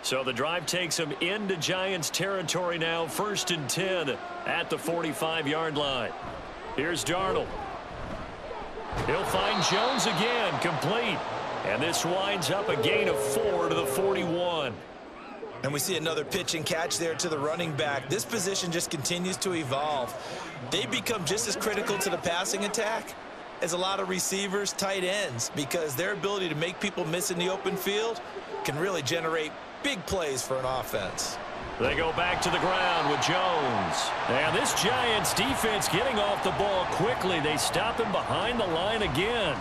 So the drive takes him into Giants territory now, 1st and 10 at the 45-yard line. Here's Darnold. He'll find Jones again, complete. And this winds up a gain of 4 to the 41. And we see another pitch and catch there to the running back. This position just continues to evolve. They become just as critical to the passing attack as a lot of receivers, tight ends, because their ability to make people miss in the open field can really generate big plays for an offense. They go back to the ground with Jones. And this Giants defense getting off the ball quickly. They stop him behind the line again.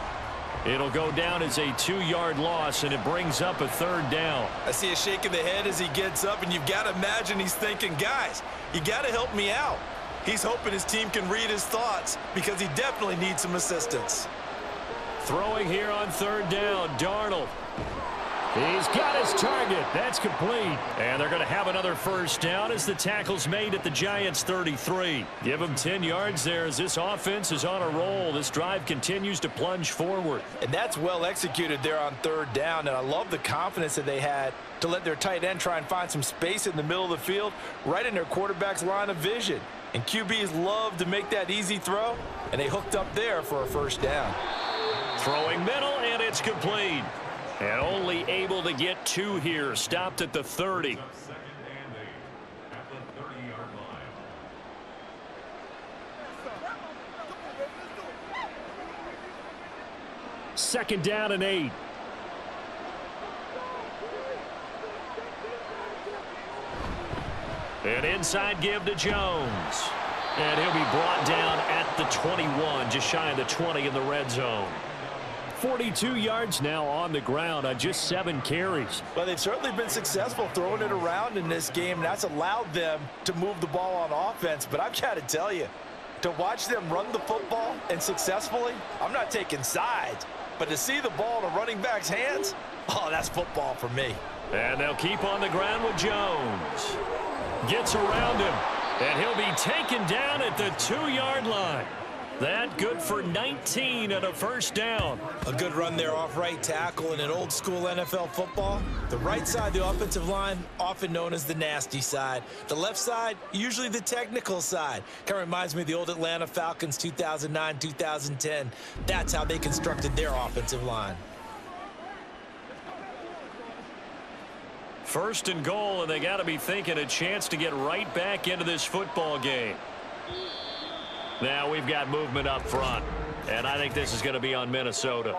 It'll go down as a 2-yard loss, and it brings up a 3rd down. I see a shake of the head as he gets up, and you've got to imagine he's thinking, guys, you got to help me out. He's hoping his team can read his thoughts because he definitely needs some assistance. Throwing here on 3rd down, Darnold. He's got his target. That's complete. And they're going to have another 1st down as the tackle's made at the Giants' 33. Give them 10 yards there as this offense is on a roll. This drive continues to plunge forward. And that's well executed there on 3rd down. And I love the confidence that they had to let their tight end try and find some space in the middle of the field, right in their quarterback's line of vision. And QBs love to make that easy throw, and they hooked up there for a 1st down. Throwing middle, and it's complete. And only able to get 2 here. Stopped at the 30. Second down and 8. An inside give to Jones. And he'll be brought down at the 21, just shy of the 20 in the red zone. 42 yards now on the ground on just 7 carries. Well, they've certainly been successful throwing it around in this game, and that's allowed them to move the ball on offense. But I've got to tell you, to watch them run the football and successfully, I'm not taking sides, but to see the ball in a running back's hands, oh, that's football for me. And they'll keep on the ground with Jones. Gets around him, and he'll be taken down at the 2-yard line. That good for 19 and a 1st down. A good run there off right tackle in an old school NFL football. The right side, the offensive line, often known as the nasty side. The left side, usually the technical side. Kind of reminds me of the old Atlanta Falcons 2009, 2010. That's how they constructed their offensive line. 1st and goal, and they got to be thinking a chance to get right back into this football game. Now we've got movement up front, and I think this is going to be on Minnesota.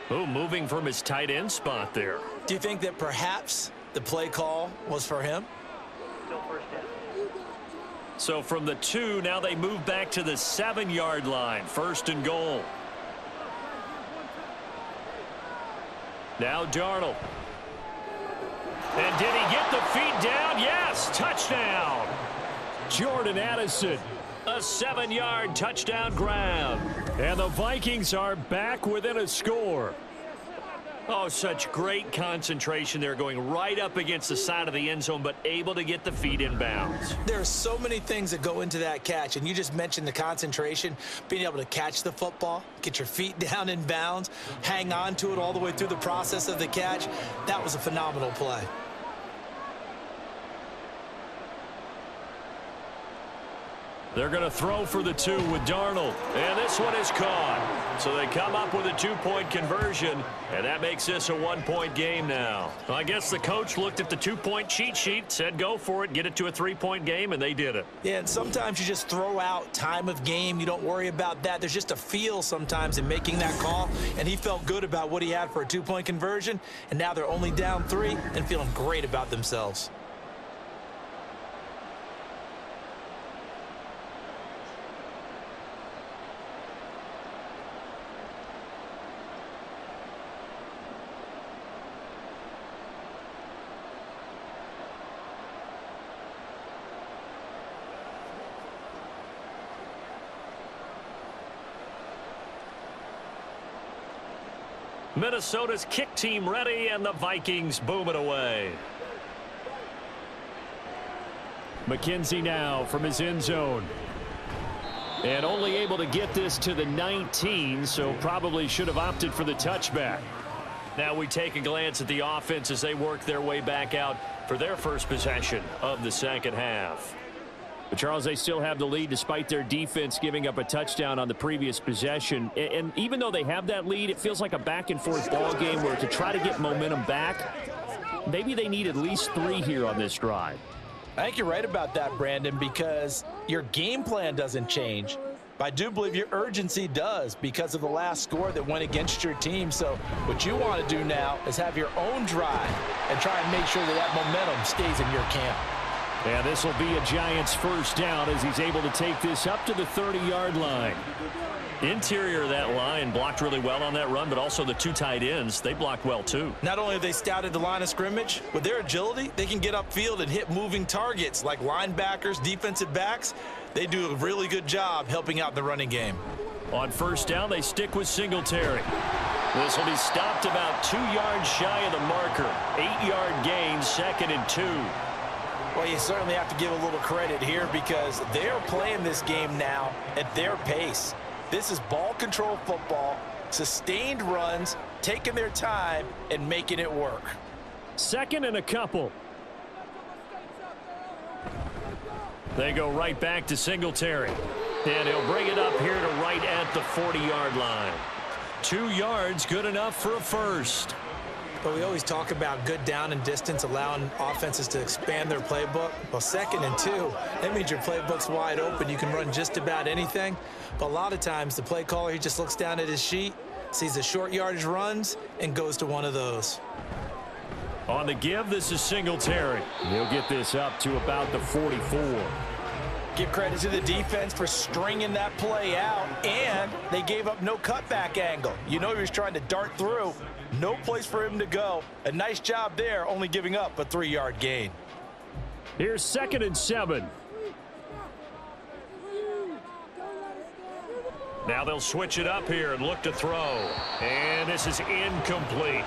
Oh, moving from his tight end spot there. Do you think that perhaps the play call was for him? So from the 2, now they move back to the 7-yard line. 1st and goal. Now Darnold. And did he get the feet down? Yes, touchdown. Jordan Addison. A 7-yard touchdown grab. And the Vikings are back within a score. Oh, such great concentration there, going right up against the side of the end zone, but able to get the feet in bounds. There are so many things that go into that catch, and you just mentioned the concentration, being able to catch the football, get your feet down in bounds, hang on to it all the way through the process of the catch. That was a phenomenal play. They're going to throw for the 2 with Darnold, and this one is caught. So they come up with a 2-point conversion, and that makes this a 1-point game now. Well, I guess the coach looked at the 2-point cheat sheet, said go for it, get it to a 3-point game, and they did it. Yeah, and sometimes you just throw out time of game. You don't worry about that. There's just a feel sometimes in making that call, and he felt good about what he had for a 2-point conversion, and now they're only down 3 and feeling great about themselves. Minnesota's kick team ready, and the Vikings boom it away. McKenzie now from his end zone. And only able to get this to the 19, so probably should have opted for the touchback. Now we take a glance at the offense as they work their way back out for their first possession of the second half. But Charles, they still have the lead despite their defense giving up a touchdown on the previous possession. And even though they have that lead, it feels like a back-and-forth ball game where to try to get momentum back, maybe they need at least 3 here on this drive. I think you're right about that, Brandon, because your game plan doesn't change. But I do believe your urgency does because of the last score that went against your team. So what you want to do now is have your own drive and try and make sure that that momentum stays in your camp. And this will be a Giants first down as he's able to take this up to the 30-yard line. Interior of that line blocked really well on that run, but also the 2 tight ends, they blocked well too. Not only have they scouted the line of scrimmage, with their agility, they can get upfield and hit moving targets like linebackers, defensive backs. They do a really good job helping out the running game. On first down, they stick with Singletary. This will be stopped about 2 yards shy of the marker. 8-yard gain, 2nd and 2. Well, you certainly have to give a little credit here because they're playing this game now at their pace. This is ball control football, sustained runs, taking their time and making it work. 2nd and a couple. They go right back to Singletary. And he'll bring it up here to right at the 40-yard line. 2 yards, good enough for a first. But we always talk about good down and distance, allowing offenses to expand their playbook. Well, 2nd and 2, that means your playbook's wide open. You can run just about anything. But a lot of times, the play caller, he just looks down at his sheet, sees the short yardage runs, and goes to one of those. On the give, this is Singletary. He'll get this up to about the 44. Give credit to the defense for stringing that play out, and they gave up no cutback angle. You know he was trying to dart through. No place for him to go. A nice job there, only giving up a 3-yard gain. Here's 2nd and 7. Now they'll switch it up here and look to throw. And this is incomplete.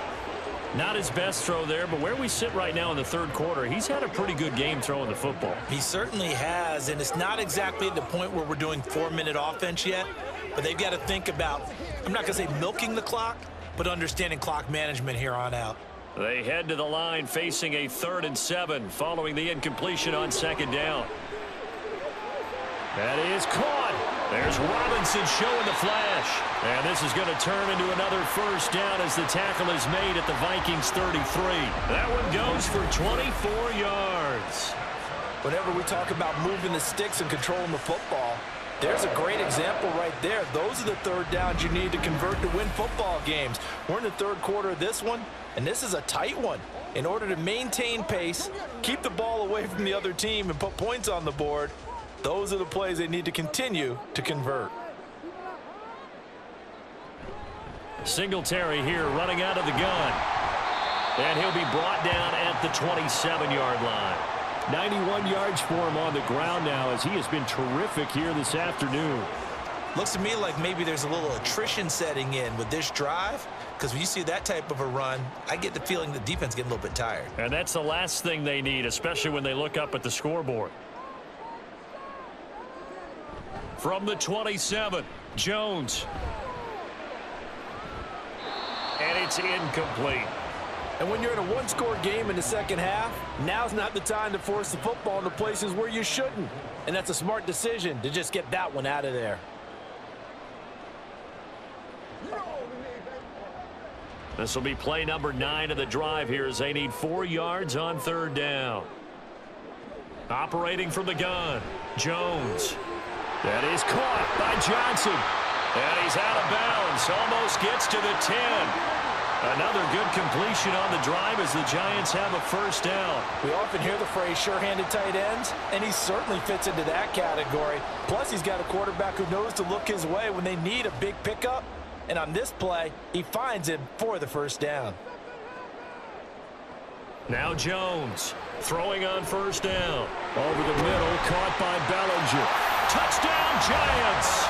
Not his best throw there, but where we sit right now in the 3rd quarter, he's had a pretty good game throwing the football. He certainly has, and it's not exactly at the point where we're doing 4-minute offense yet, but they've got to think about, I'm not going to say milking the clock, but understanding clock management here on out. They head to the line facing a 3rd and 7 following the incompletion on 2nd down. That is caught. There's Robinson showing the flash. And this is going to turn into another first down as the tackle is made at the Vikings 33. That one goes for 24 yards. Whenever we talk about moving the sticks and controlling the football, there's a great example right there. Those are the 3rd downs you need to convert to win football games. We're in the 3rd quarter of this one, and this is a tight one. In order to maintain pace, keep the ball away from the other team, and put points on the board, those are the plays they need to continue to convert. Singletary here running out of the gun. And he'll be brought down at the 27-yard line. 91 yards for him on the ground now as he has been terrific here this afternoon. Looks to me like maybe there's a little attrition setting in with this drive, because when you see that type of a run, I get the feeling the defense getting a little bit tired. And that's the last thing they need, especially when they look up at the scoreboard. From the 27, Jones. And it's incomplete. And when you're in a one-score game in the second half, now's not the time to force the football into places where you shouldn't. And that's a smart decision to just get that one out of there. This will be play number 9 of the drive here as they need 4 yards on third down. Operating from the gun, Jones. That is caught by Johnson. And he's out of bounds. Almost gets to the 10. Another good completion on the drive as the Giants have a first down. We often hear the phrase sure-handed tight ends, and he certainly fits into that category. Plus, he's got a quarterback who knows to look his way when they need a big pickup. And on this play, he finds him for the first down. Now Jones throwing on first down. Over the middle, caught by Bellinger. Touchdown, Giants!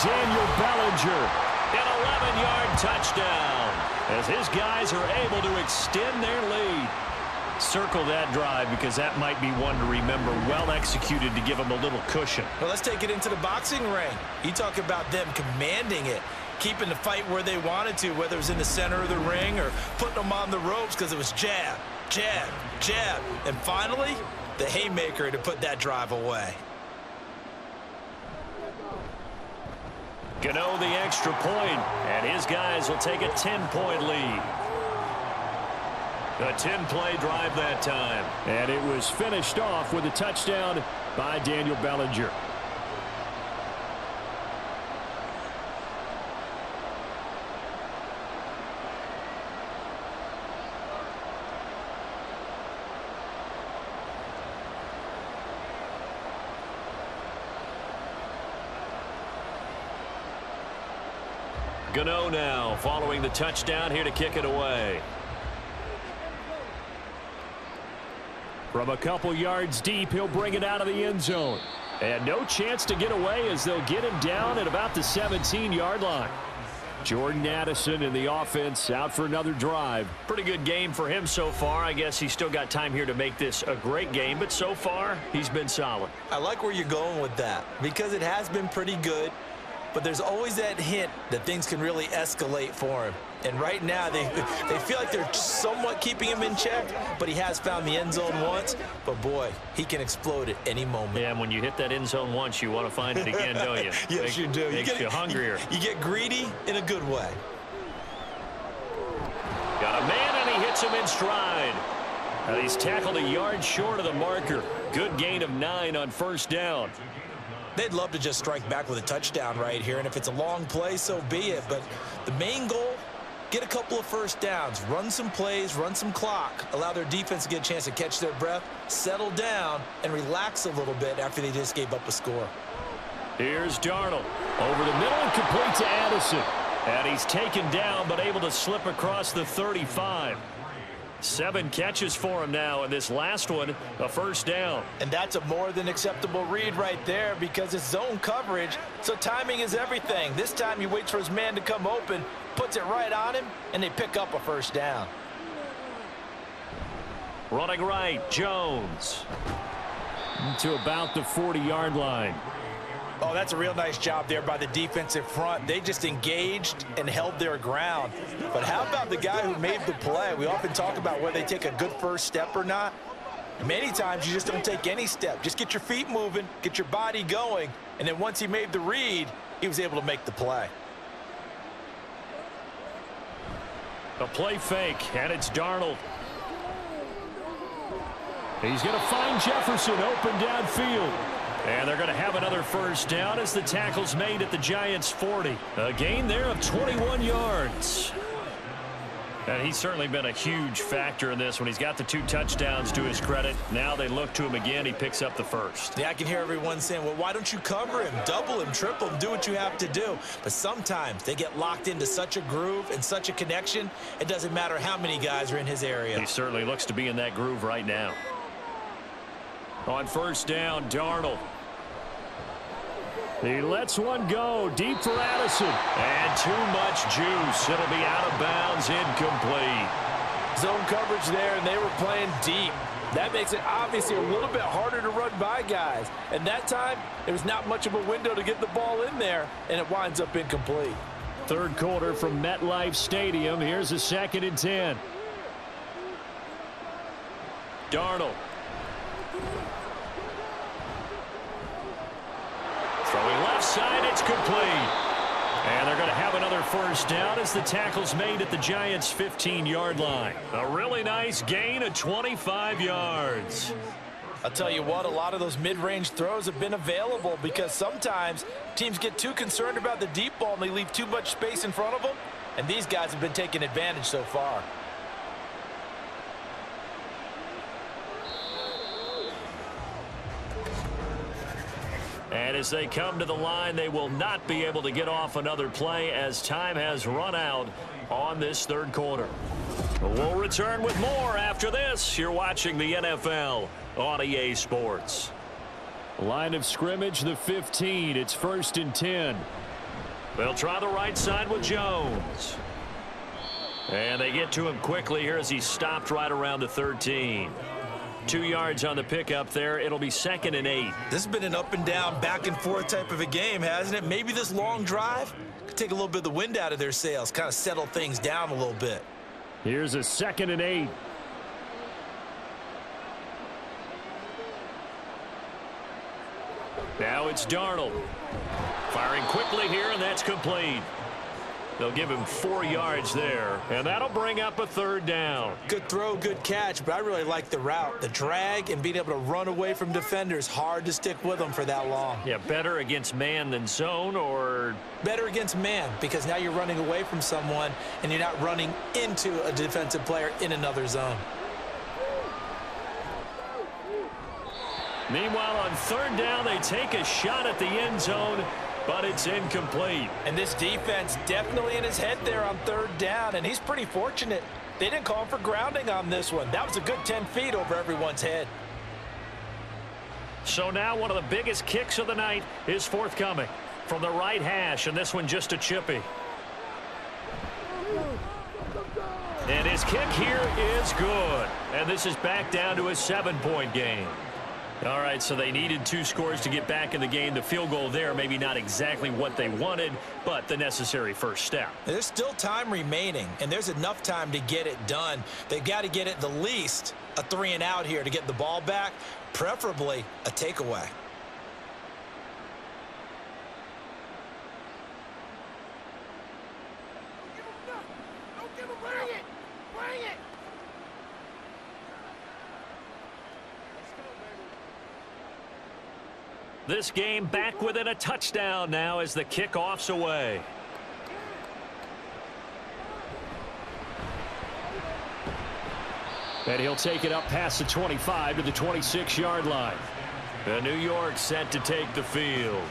Daniel Bellinger, an 11-yard touchdown, as his guys are able to extend their lead. Circle that drive because that might be one to remember. Well executed to give them a little cushion. Well, let's take it into the boxing ring. You talk about them commanding it, keeping the fight where they wanted to, whether it was in the center of the ring or putting them on the ropes because it was jab, jab, jab. And finally, the haymaker to put that drive away. Gano the extra point, and his guys will take a 10-point lead. A 10-play drive that time. And it was finished off with a touchdown by Daniel Bellinger. Gano now following the touchdown here to kick it away. From a couple yards deep, he'll bring it out of the end zone. And no chance to get away as they'll get him down at about the 17-yard line. Jordan Addison in the offense out for another drive. Pretty good game for him so far. I guess he's still got time here to make this a great game, but so far he's been solid. I like where you're going with that because it has been pretty good. But there's always that hint that things can really escalate for him. And right now, they feel like they're somewhat keeping him in check, but he has found the end zone once. But, boy, he can explode at any moment. Yeah, and when you hit that end zone once, you want to find it again, don't you? Yes, you do. Makes you hungrier. You get greedy in a good way. Got a man, and he hits him in stride. And he's tackled a yard short of the marker. Good gain of 9 on first down. They'd love to just strike back with a touchdown right here, and if it's a long play, so be it. But the main goal, get a couple of first downs, run some plays, run some clock, allow their defense to get a chance to catch their breath, settle down, and relax a little bit after they just gave up a score. Here's Darnold. Over the middle and complete to Addison. And he's taken down but able to slip across the 35. 7 catches for him now, and this last one, a first down. And that's a more than acceptable read right there because it's zone coverage, so timing is everything. This time he waits for his man to come open, puts it right on him, and they pick up a first down. Running right, Jones. To about the 40-yard line. Oh, that's a real nice job there by the defensive front. They just engaged and held their ground. But how about the guy who made the play? We often talk about whether they take a good first step or not. Many times you just don't take any step. Just get your feet moving, get your body going, and then once he made the read, he was able to make the play. A play fake, and it's Darnold. He's going to find Jefferson open downfield. And they're going to have another first down as the tackle's made at the Giants' 40. A gain there of 21 yards. And he's certainly been a huge factor in this when he's got the 2 touchdowns to his credit. Now they look to him again. He picks up the first. Yeah, I can hear everyone saying, well, why don't you cover him, double him, triple him, do what you have to do. But sometimes they get locked into such a groove and such a connection, it doesn't matter how many guys are in his area. He certainly looks to be in that groove right now. On first down, Darnold. He lets one go deep for Addison. And too much juice. It'll be out of bounds, incomplete. Zone coverage there, and they were playing deep. That makes it obviously a little bit harder to run by guys. And that time, there was not much of a window to get the ball in there, and it winds up incomplete. Third quarter from MetLife Stadium. Here's a 2nd and 10. Darnold. Throwing left side, it's complete. And they're going to have another first down as the tackle's made at the Giants' 15-yard line. A really nice gain of 25 yards. I'll tell you what, a lot of those mid-range throws have been available because sometimes teams get too concerned about the deep ball and they leave too much space in front of them, and these guys have been taking advantage so far. And as they come to the line, they will not be able to get off another play as time has run out on this third quarter. We'll return with more after this. You're watching the NFL on EA Sports. Line of scrimmage, the 15. It's 1st and 10. They'll try the right side with Jones. And they get to him quickly here as he stopped right around the 13. 2 yards on the pickup there. It'll be 2nd and 8. This has been an up and down, back and forth type of a game, hasn't it? Maybe this long drive could take a little bit of the wind out of their sails, kind of settle things down a little bit. Here's a 2nd and 8. Now it's Darnold. Firing quickly here, and that's complete. They'll give him 4 yards there, and that'll bring up a 3rd down. Good throw, good catch, but I really like the route. The drag and being able to run away from defenders, hard to stick with them for that long. Yeah, better against man than zone, or? Better against man, because now you're running away from someone, and you're not running into a defensive player in another zone. Meanwhile, on 3rd down, they take a shot at the end zone, but it's incomplete. And this defense definitely in his head there on 3rd down, and he's pretty fortunate. They didn't call him for grounding on this one. That was a good 10 feet over everyone's head. So now one of the biggest kicks of the night is forthcoming from the right hash, and this one just a chippy. And his kick here is good. And this is back down to a 7-point game. All right, so they needed 2 scores to get back in the game. The field goal there, maybe not exactly what they wanted, but the necessary first step. There's still time remaining, and there's enough time to get it done. They've got to get at the least a 3 and out here to get the ball back, preferably a takeaway. This game back within a touchdown now as the kickoff's away. And he'll take it up past the 25 to the 26-yard line. The New York set to take the field.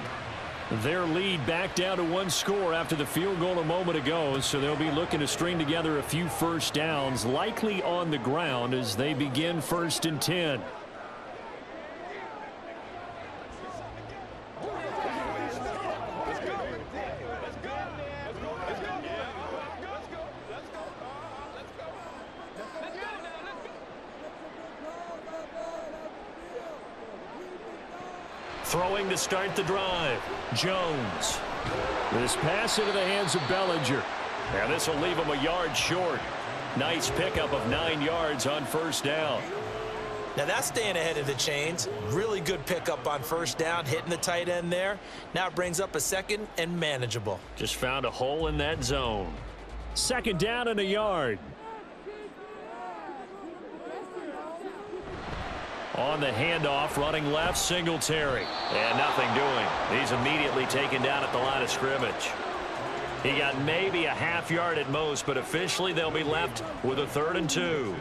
Their lead back down to 1 score after the field goal a moment ago, so they'll be looking to string together a few first downs, likely on the ground as they begin 1st and 10. Throwing to start the drive, Jones. This pass into the hands of Bellinger. And this will leave him a yard short. Nice pickup of 9 yards on 1st down. Now that's staying ahead of the chains. Really good pickup on 1st down, hitting the tight end there. Now it brings up a 2nd and manageable. Just found a hole in that zone. 2nd down and a yard. On the handoff, running left, Singletary. And nothing doing. He's immediately taken down at the line of scrimmage. He got maybe a half yard at most, but officially they'll be left with a 3rd and 2.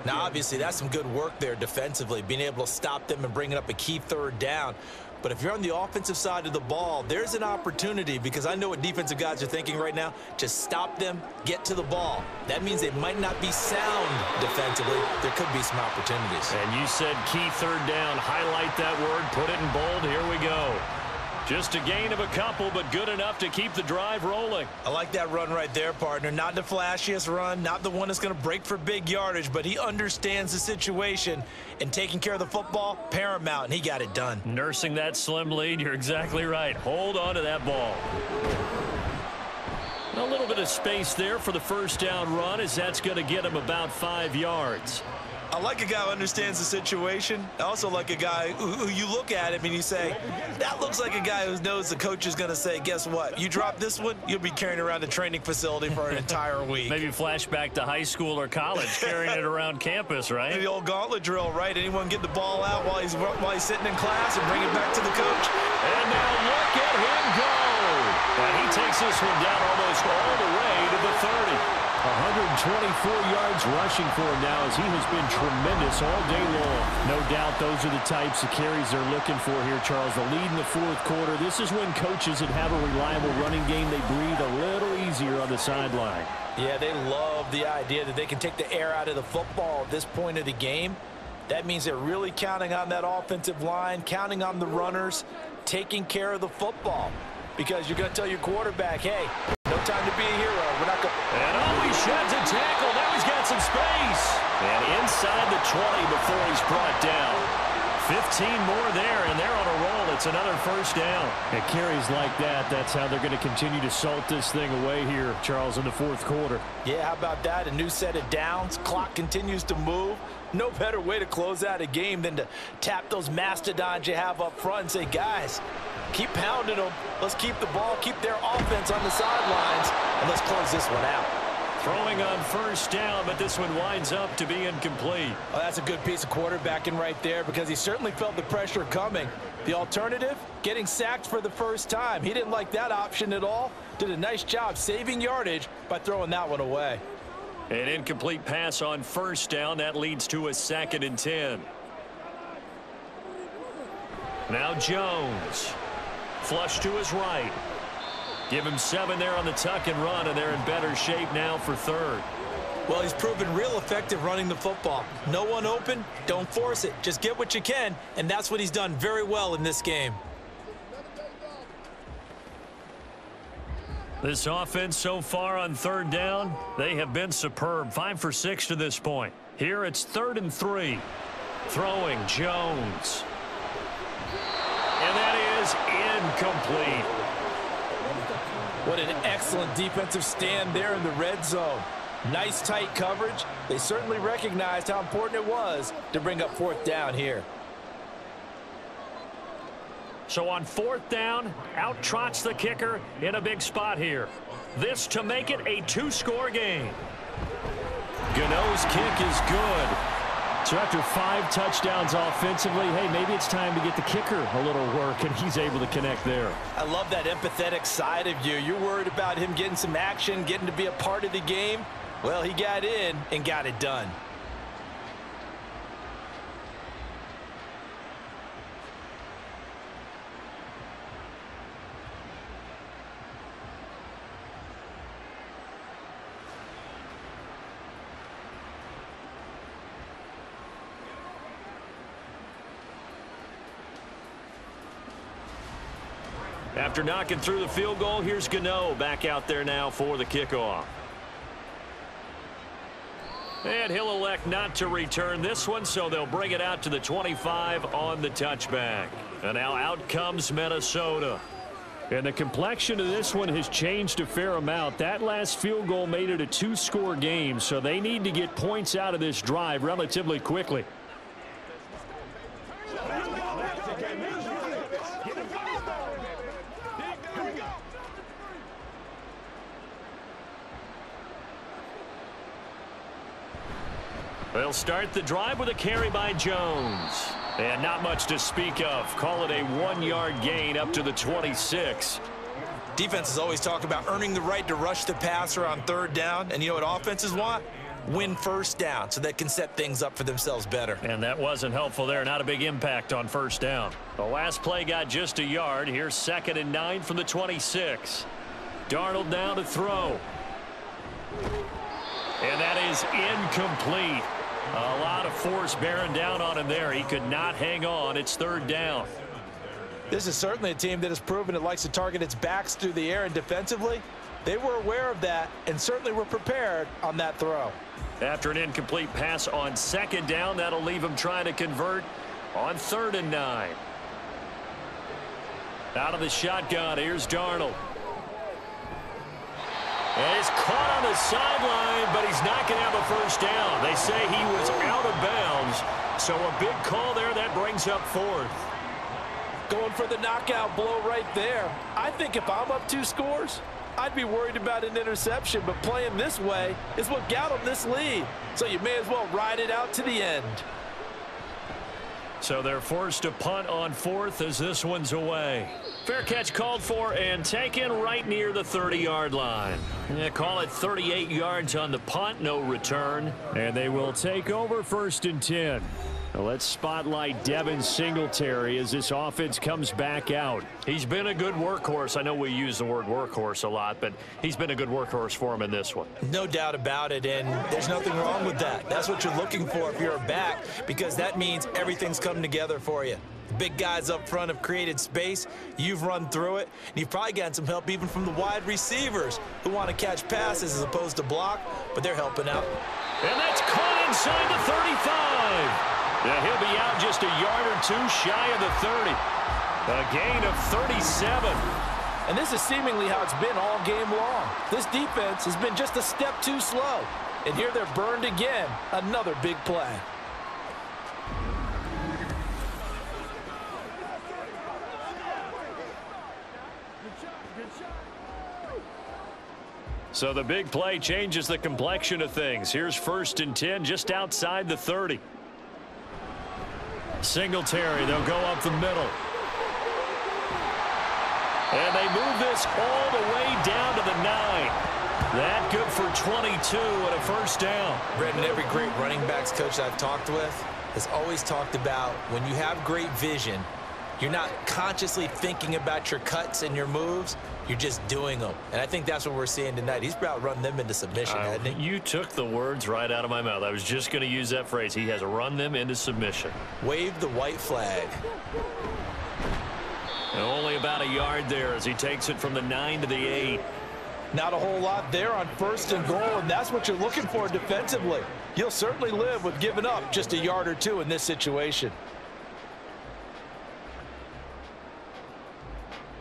Now, obviously, that's some good work there defensively, being able to stop them and bringing up a key 3rd down. But if you're on the offensive side of the ball, there's an opportunity, because I know what defensive guys are thinking right now. Just stop them, get to the ball. That means they might not be sound defensively. There could be some opportunities. And you said key 3rd down. Highlight that word, put it in bold. Here we go. Just a gain of a couple, but good enough to keep the drive rolling. I like that run right there, partner. Not the flashiest run, not the one that's going to break for big yardage, but he understands the situation, and taking care of the football, paramount, and he got it done. Nursing that slim lead, you're exactly right. Hold on to that ball. A little bit of space there for the first down run, as that's going to get him about 5 yards. I like a guy who understands the situation. I also like a guy who you look at him and you say, that looks like a guy who knows the coach is going to say, guess what? You drop this one, you'll be carrying around the training facility for an entire week. Maybe flashback to high school or college, carrying it around campus, right? The old gauntlet drill, right? Anyone get the ball out while he's sitting in class and bring it back to the coach. And now look at him go. And he takes this one down almost all the way to the 30. 124 yards rushing for him now, as he has been tremendous all day long. No doubt those are the types of carries they're looking for here, Charles. The lead in the fourth quarter. This is when coaches that have a reliable running game, they breathe a little easier on the sideline. Yeah, they love the idea that they can take the air out of the football at this point of the game. That means they're really counting on that offensive line, counting on the runners, taking care of the football. Because you're going to tell your quarterback, hey, no time to be a hero. We're not going to... And he sheds a tackle. Now he's got some space. And inside the 20 before he's brought down. 15 more there, and they're on a roll. It's another first down. At carries like that, that's how they're going to continue to salt this thing away here, Charles, in the fourth quarter. Yeah, how about that? A new set of downs. Clock continues to move. No better way to close out a game than to tap those mastodons you have up front and say, guys, keep pounding them. Let's keep the ball, keep their offense on the sidelines, and let's close this one out. Throwing on first down, but this one winds up to be incomplete. Oh, that's a good piece of quarterbacking right there, because he certainly felt the pressure coming. The alternative, getting sacked for the first time. He didn't like that option at all. Did a nice job saving yardage by throwing that one away. An incomplete pass on first down. That leads to a 2nd and 10. Now Jones. Flush to his right. Give him 7 there on the tuck and run, and they're in better shape now for third. Well, he's proven real effective running the football. No one open, don't force it. Just get what you can, and that's what he's done very well in this game. This offense so far on third down, they have been superb. 5 for 6 to this point. Here it's 3rd and 3. Throwing Jones. And that is incomplete. What an excellent defensive stand there in the red zone. Nice tight coverage. They certainly recognized how important it was to bring up 4th down here. So on 4th down, out trots the kicker in a big spot here. This to make it a 2-score game. Gano's kick is good. So after 5 touchdowns offensively, hey, maybe it's time to get the kicker a little work, and he's able to connect there. I love that empathetic side of you. You're worried about him getting some action, getting to be a part of the game. Well, he got in and got it done. After knocking through the field goal, here's Gano back out there now for the kickoff. And he'll elect not to return this one, so they'll bring it out to the 25 on the touchback. And now out comes Minnesota. And the complexion of this one has changed a fair amount. That last field goal made it a 2-score game, so they need to get points out of this drive relatively quickly. They'll start the drive with a carry by Jones. And not much to speak of. Call it a 1-yard gain up to the 26. Defenses always talk about earning the right to rush the passer on 3rd down. And you know what offenses want? Win 1st down so they can set things up for themselves better. And that wasn't helpful there. Not a big impact on 1st down. The last play got just a yard. Here's 2nd and 9 from the 26. Darnold now to throw. And that is incomplete. A lot of force bearing down on him there. He could not hang on. It's 3rd down. This is certainly a team that has proven it likes to target its backs through the air, and defensively, they were aware of that and certainly were prepared on that throw. After an incomplete pass on second down, that'll leave him trying to convert on 3rd and 9. Out of the shotgun, here's Darnold. And he's caught on the sideline, but he's not going to have a first down. They say he was out of bounds, so a big call there that brings up 4th. Going for the knockout blow right there. I think if I'm up 2 scores, I'd be worried about an interception, but playing this way is what got them this lead. So you may as well ride it out to the end. So they're forced to punt on 4th as this one's away. Fair catch called for and taken right near the 30-yard line. Yeah, call it 38 yards on the punt, no return. And they will take over 1st and 10. Now let's spotlight Devin Singletary as this offense comes back out. He's been a good workhorse. I know we use the word workhorse a lot, but he's been a good workhorse for him in this one. No doubt about it, and there's nothing wrong with that. That's what you're looking for if you're a back, because that means everything's come together for you. The big guys up front have created space. You've run through it, and you've probably gotten some help even from the wide receivers who want to catch passes as opposed to block, but they're helping out. And that's caught inside the 35. Yeah, he'll be out just a yard or 2 shy of the 30. A gain of 37. And this is seemingly how it's been all game long. This defense has been just a step too slow. And here they're burned again. Another big play. So the big play changes the complexion of things. Here's 1st and 10 just outside the 30. Singletary, they'll go up the middle. And they move this all the way down to the 9. That good for 22 and a first down. Brendan, every great running backs coach I've talked with has always talked about when you have great vision, you're not consciously thinking about your cuts and your moves. You're just doing them. And I think that's what we're seeing tonight. He's about run them into submission, hasn't he? You took the words right out of my mouth. I was just going to use that phrase. He has run them into submission. Wave the white flag. And only about a yard there as he takes it from the 9 to the 8. Not a whole lot there on 1st and goal, and that's what you're looking for defensively. You'll certainly live with giving up just a yard or 2 in this situation.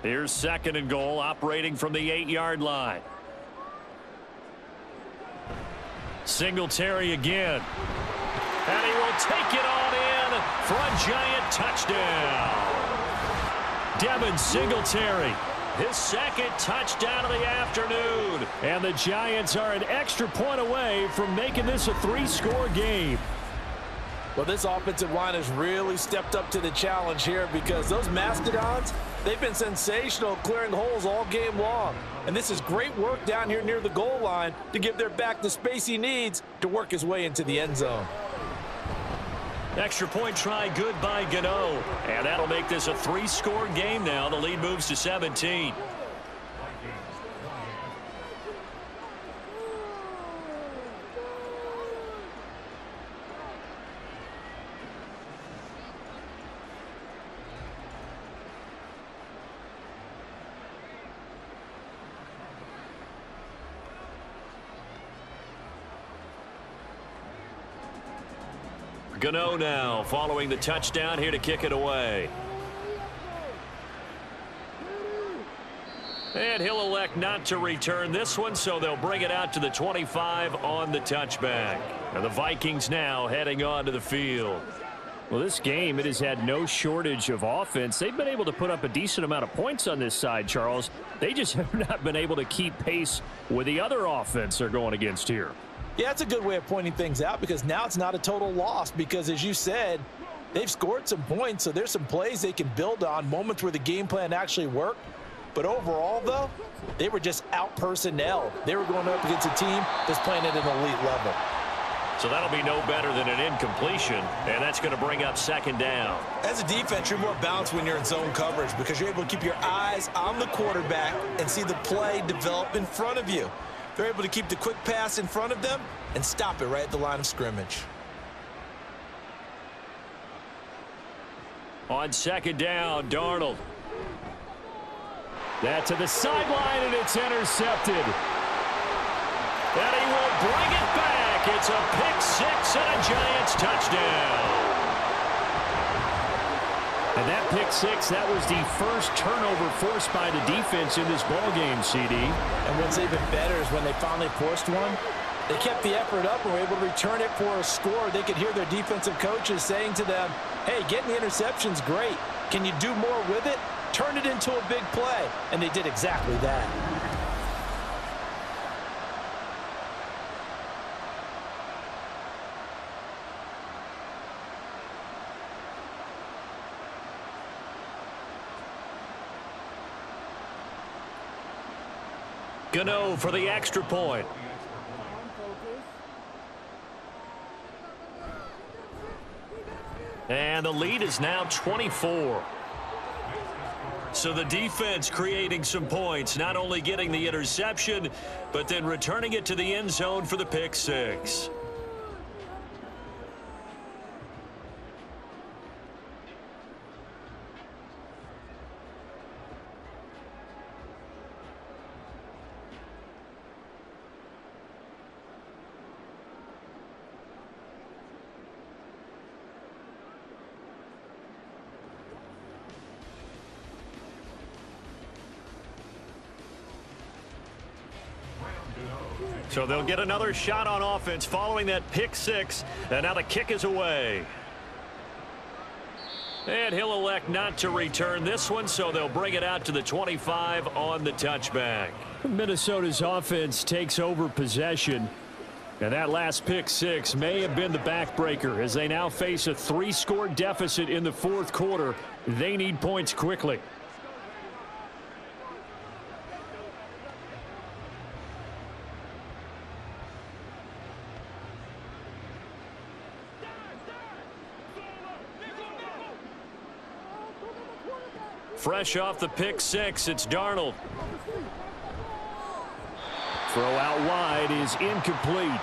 Here's 2nd and goal, operating from the 8-yard line. Singletary again. And he will take it on in for a giant touchdown. Devin Singletary, his 2nd touchdown of the afternoon. And the Giants are an extra point away from making this a 3-score game. Well, this offensive line has really stepped up to the challenge here because those Mastodons, they've been sensational clearing holes all game long. And this is great work down here near the goal line to give their back the space he needs to work his way into the end zone. Extra point try good by Gano. And that'll make this a 3-score game now. The lead moves to 17. Gano now following the touchdown here to kick it away. And he'll elect not to return this one, so they'll bring it out to the 25 on the touchback. And the Vikings now heading on to the field. Well, this game, it has had no shortage of offense. They've been able to put up a decent amount of points on this side, Charles. They just have not been able to keep pace with the other offense they're going against here. Yeah, that's a good way of pointing things out because now it's not a total loss because, as you said, they've scored some points, so there's some plays they can build on, moments where the game plan actually worked. But overall, though, they were just out-personnel. They were going up against a team that's playing at an elite level. So that'll be no better than an incompletion, and that's going to bring up 2nd down. As a defense, you're more balanced when you're in zone coverage because you're able to keep your eyes on the quarterback and see the play develop in front of you. They're able to keep the quick pass in front of them and stop it right at the line of scrimmage. On 2nd down, Darnold. That to the sideline, and it's intercepted. And he will bring it back. It's a pick six and a Giants touchdown. And that pick six, that was the first turnover forced by the defense in this ballgame, CD. And what's even better is when they finally forced one, they kept the effort up and were able to return it for a score. They could hear their defensive coaches saying to them, hey, getting the interception's great. Can you do more with it? Turn it into a big play. And they did exactly that. Gano for the extra point. And the lead is now 24. So the defense creating some points, not only getting the interception, but then returning it to the end zone for the pick six. So they'll get another shot on offense following that pick six. And now the kick is away. And he'll elect not to return this one, so they'll bring it out to the 25 on the touchback. Minnesota's offense takes over possession. And that last pick six may have been the backbreaker as they now face a 3-score deficit in the fourth quarter. They need points quickly. Fresh off the pick six, it's Darnold. Throw out wide is incomplete.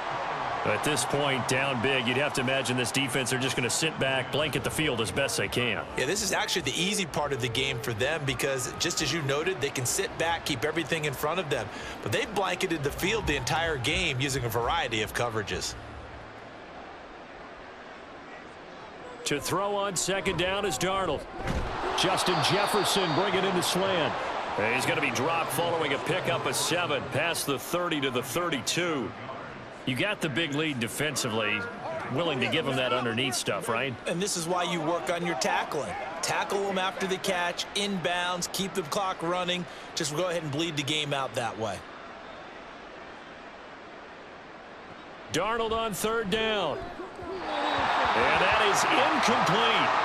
At this point, down big, you'd have to imagine this defense are just going to sit back, blanket the field as best they can. Yeah, this is actually the easy part of the game for them because, just as you noted, they can sit back, keep everything in front of them. But they've blanketed the field the entire game using a variety of coverages. To throw on second down is Darnold. Justin Jefferson bringing in the slant. And he's going to be dropped following a pickup of 7 past the 30 to the 32. You got the big lead defensively, willing to give him that underneath stuff, right? And this is why you work on your tackling. Tackle them after the catch, inbounds, keep the clock running. Just go ahead and bleed the game out that way. Darnold on third down. And that is incomplete.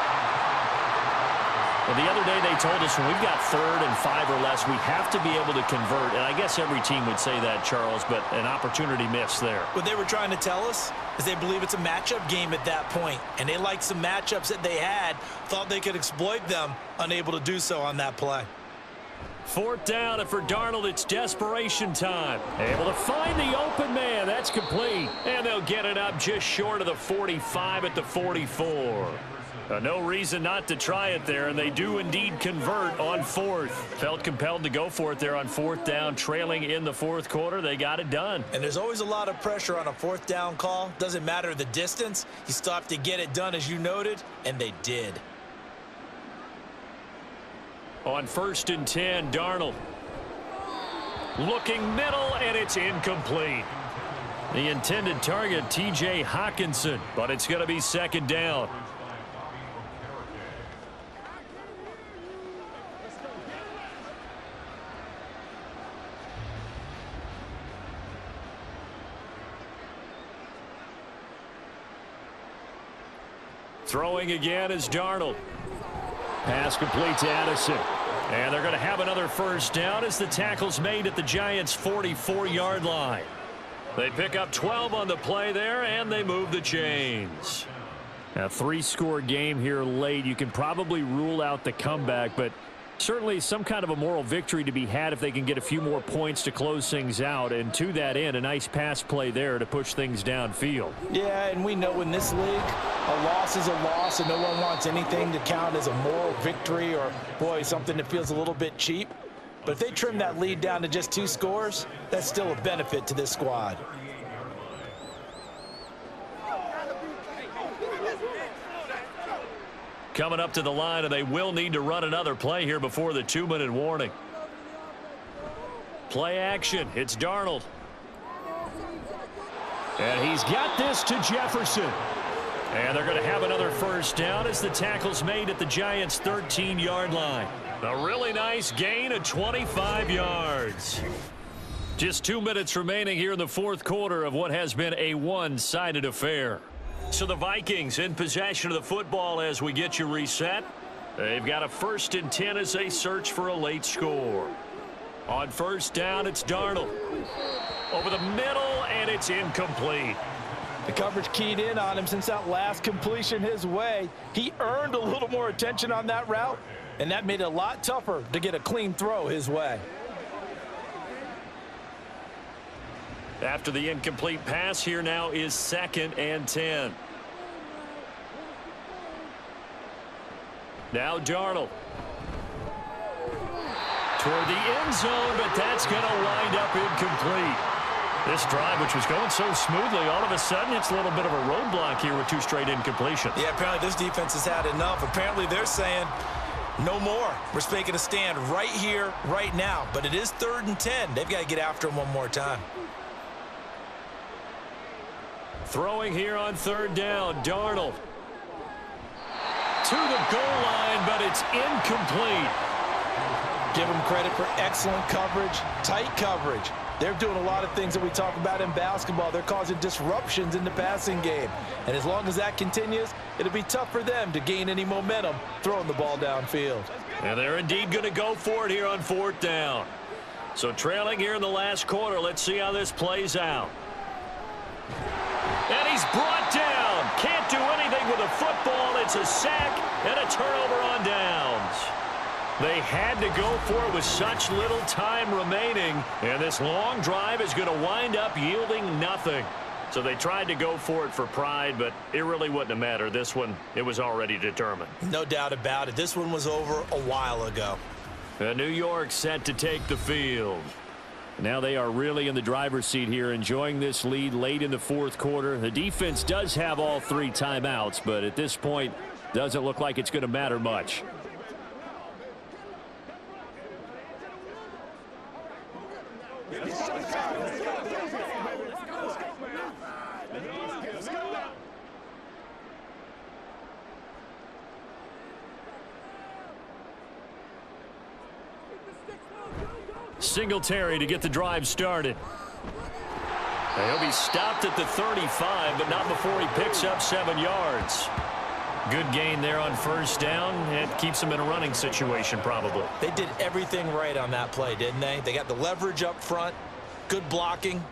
Well, the other day they told us when we've got 3rd and 5 or less, we have to be able to convert. And I guess every team would say that, Charles, but an opportunity missed there. What they were trying to tell us is they believe it's a matchup game at that point. And they liked some matchups that they had, thought they could exploit them, unable to do so on that play. 4th down, and for Darnold, it's desperation time. Able to find the open man. That's complete. And they'll get it up just short of the 45 at the 44. No reason not to try it there, and they do indeed convert on 4th. Felt compelled to go for it there on 4th down, trailing in the 4th quarter. They got it done. And there's always a lot of pressure on a 4th down call. Doesn't matter the distance. You still have to get it done, as you noted, and they did. On 1st and 10, Darnold. Looking middle, and it's incomplete. The intended target, T.J. Hockenson, but it's going to be 2nd down. Throwing again is Darnold. Pass complete to Addison. And they're going to have another 1st down as the tackle's made at the Giants' 44-yard line. They pick up 12 on the play there, and they move the chains. A 3-score game here late. You can probably rule out the comeback, but certainly some kind of a moral victory to be had if they can get a few more points to close things out. And to that end, a nice pass play there to push things downfield. Yeah, and we know in this league, a loss is a loss, and no one wants anything to count as a moral victory or, boy, something that feels a little bit cheap. But if they trim that lead down to just 2 scores, that's still a benefit to this squad. Coming up to the line, and they will need to run another play here before the 2-minute warning. Play action. It's Darnold. And he's got this to Jefferson. And they're going to have another first down as the tackle's made at the Giants' 13-yard line. A really nice gain of 25 yards. Just 2 minutes remaining here in the fourth quarter of what has been a one-sided affair. So the Vikings in possession of the football as we get you reset. They've got a 1st and 10 as they search for a late score. On first down, it's Darnold. Over the middle, and it's incomplete. The coverage keyed in on him since that last completion his way. He earned a little more attention on that route, and that made it a lot tougher to get a clean throw his way. After the incomplete pass, here now is 2nd and 10. Now Darnold. Toward the end zone, but that's going to wind up incomplete. This drive, which was going so smoothly, all of a sudden it's a little bit of a roadblock here with 2 straight incompletions. Yeah, apparently this defense has had enough. Apparently they're saying no more. We're making a stand right here, right now. But it is 3rd and 10. They've got to get after him one more time. Throwing here on 3rd down, Darnold. To the goal line, but it's incomplete. Give them credit for excellent coverage, tight coverage. They're doing a lot of things that we talk about in basketball. They're causing disruptions in the passing game. And as long as that continues, it'll be tough for them to gain any momentum throwing the ball downfield. And they're indeed going to go for it here on 4th down. So trailing here in the last quarter, let's see how this plays out. And he's brought down. Can't do anything with a football. It's a sack and a turnover on downs. They had to go for it with such little time remaining, and this long drive is going to wind up yielding nothing. So they tried to go for it for pride, but it really wouldn't have mattered. This one, it was already determined. No doubt about it. This one was over a while ago. And New York set to take the field. Now they are really in the driver's seat here, enjoying this lead late in the fourth quarter. The defense does have all 3 timeouts, but at this point, doesn't look like it's going to matter much. Singletary to get the drive started. He'll be stopped at the 35, but not before he picks up 7 yards. Good gain there on first down. It keeps him in a running situation probably. They did everything right on that play, didn't they? They got the leverage up front, good blocking,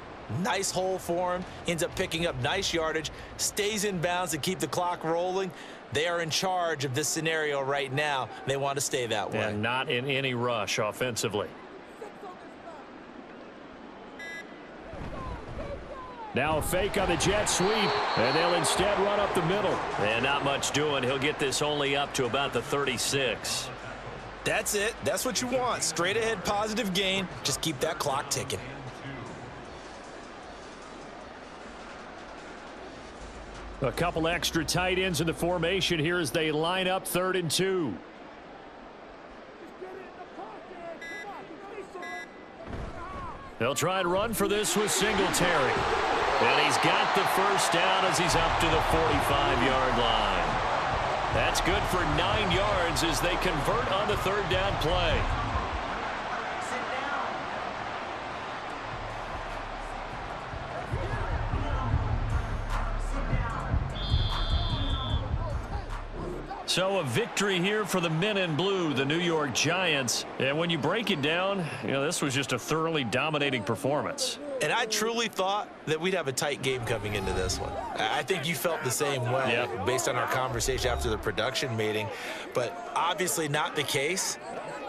nice hole for him, ends up picking up nice yardage, stays in bounds to keep the clock rolling. They are in charge of this scenario right now. They want to stay that way. And not in any rush offensively. Now a fake on the jet sweep, and they'll instead run up the middle. And not much doing. He'll get this only up to about the 36. That's it. That's what you want. Straight ahead positive gain. Just keep that clock ticking. A couple extra tight ends in the formation here as they line up 3rd and 2. They'll try and run for this with Singletary. And he's got the first down as he's up to the 45-yard line. That's good for 9 yards as they convert on the 3rd down play. So a victory here for the men in blue, the New York Giants. And when you break it down, this was just a thoroughly dominating performance. And I truly thought that we'd have a tight game coming into this one. I think you felt the same way based on our conversation after the production meeting, but obviously not the case.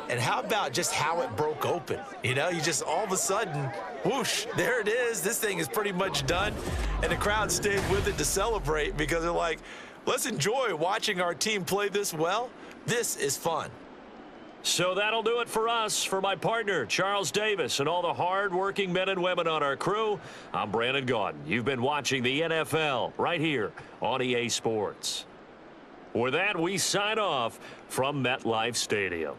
And how about just how it broke open? You just all of a sudden, whoosh, there it is. This thing is pretty much done. And the crowd stayed with it to celebrate because they're like, let's enjoy watching our team play this well. This is fun. So that'll do it for us. For my partner, Charles Davis, and all the hard-working men and women on our crew, I'm Brandon Gaudin. You've been watching the NFL right here on EA Sports. With that, we sign off from MetLife Stadium.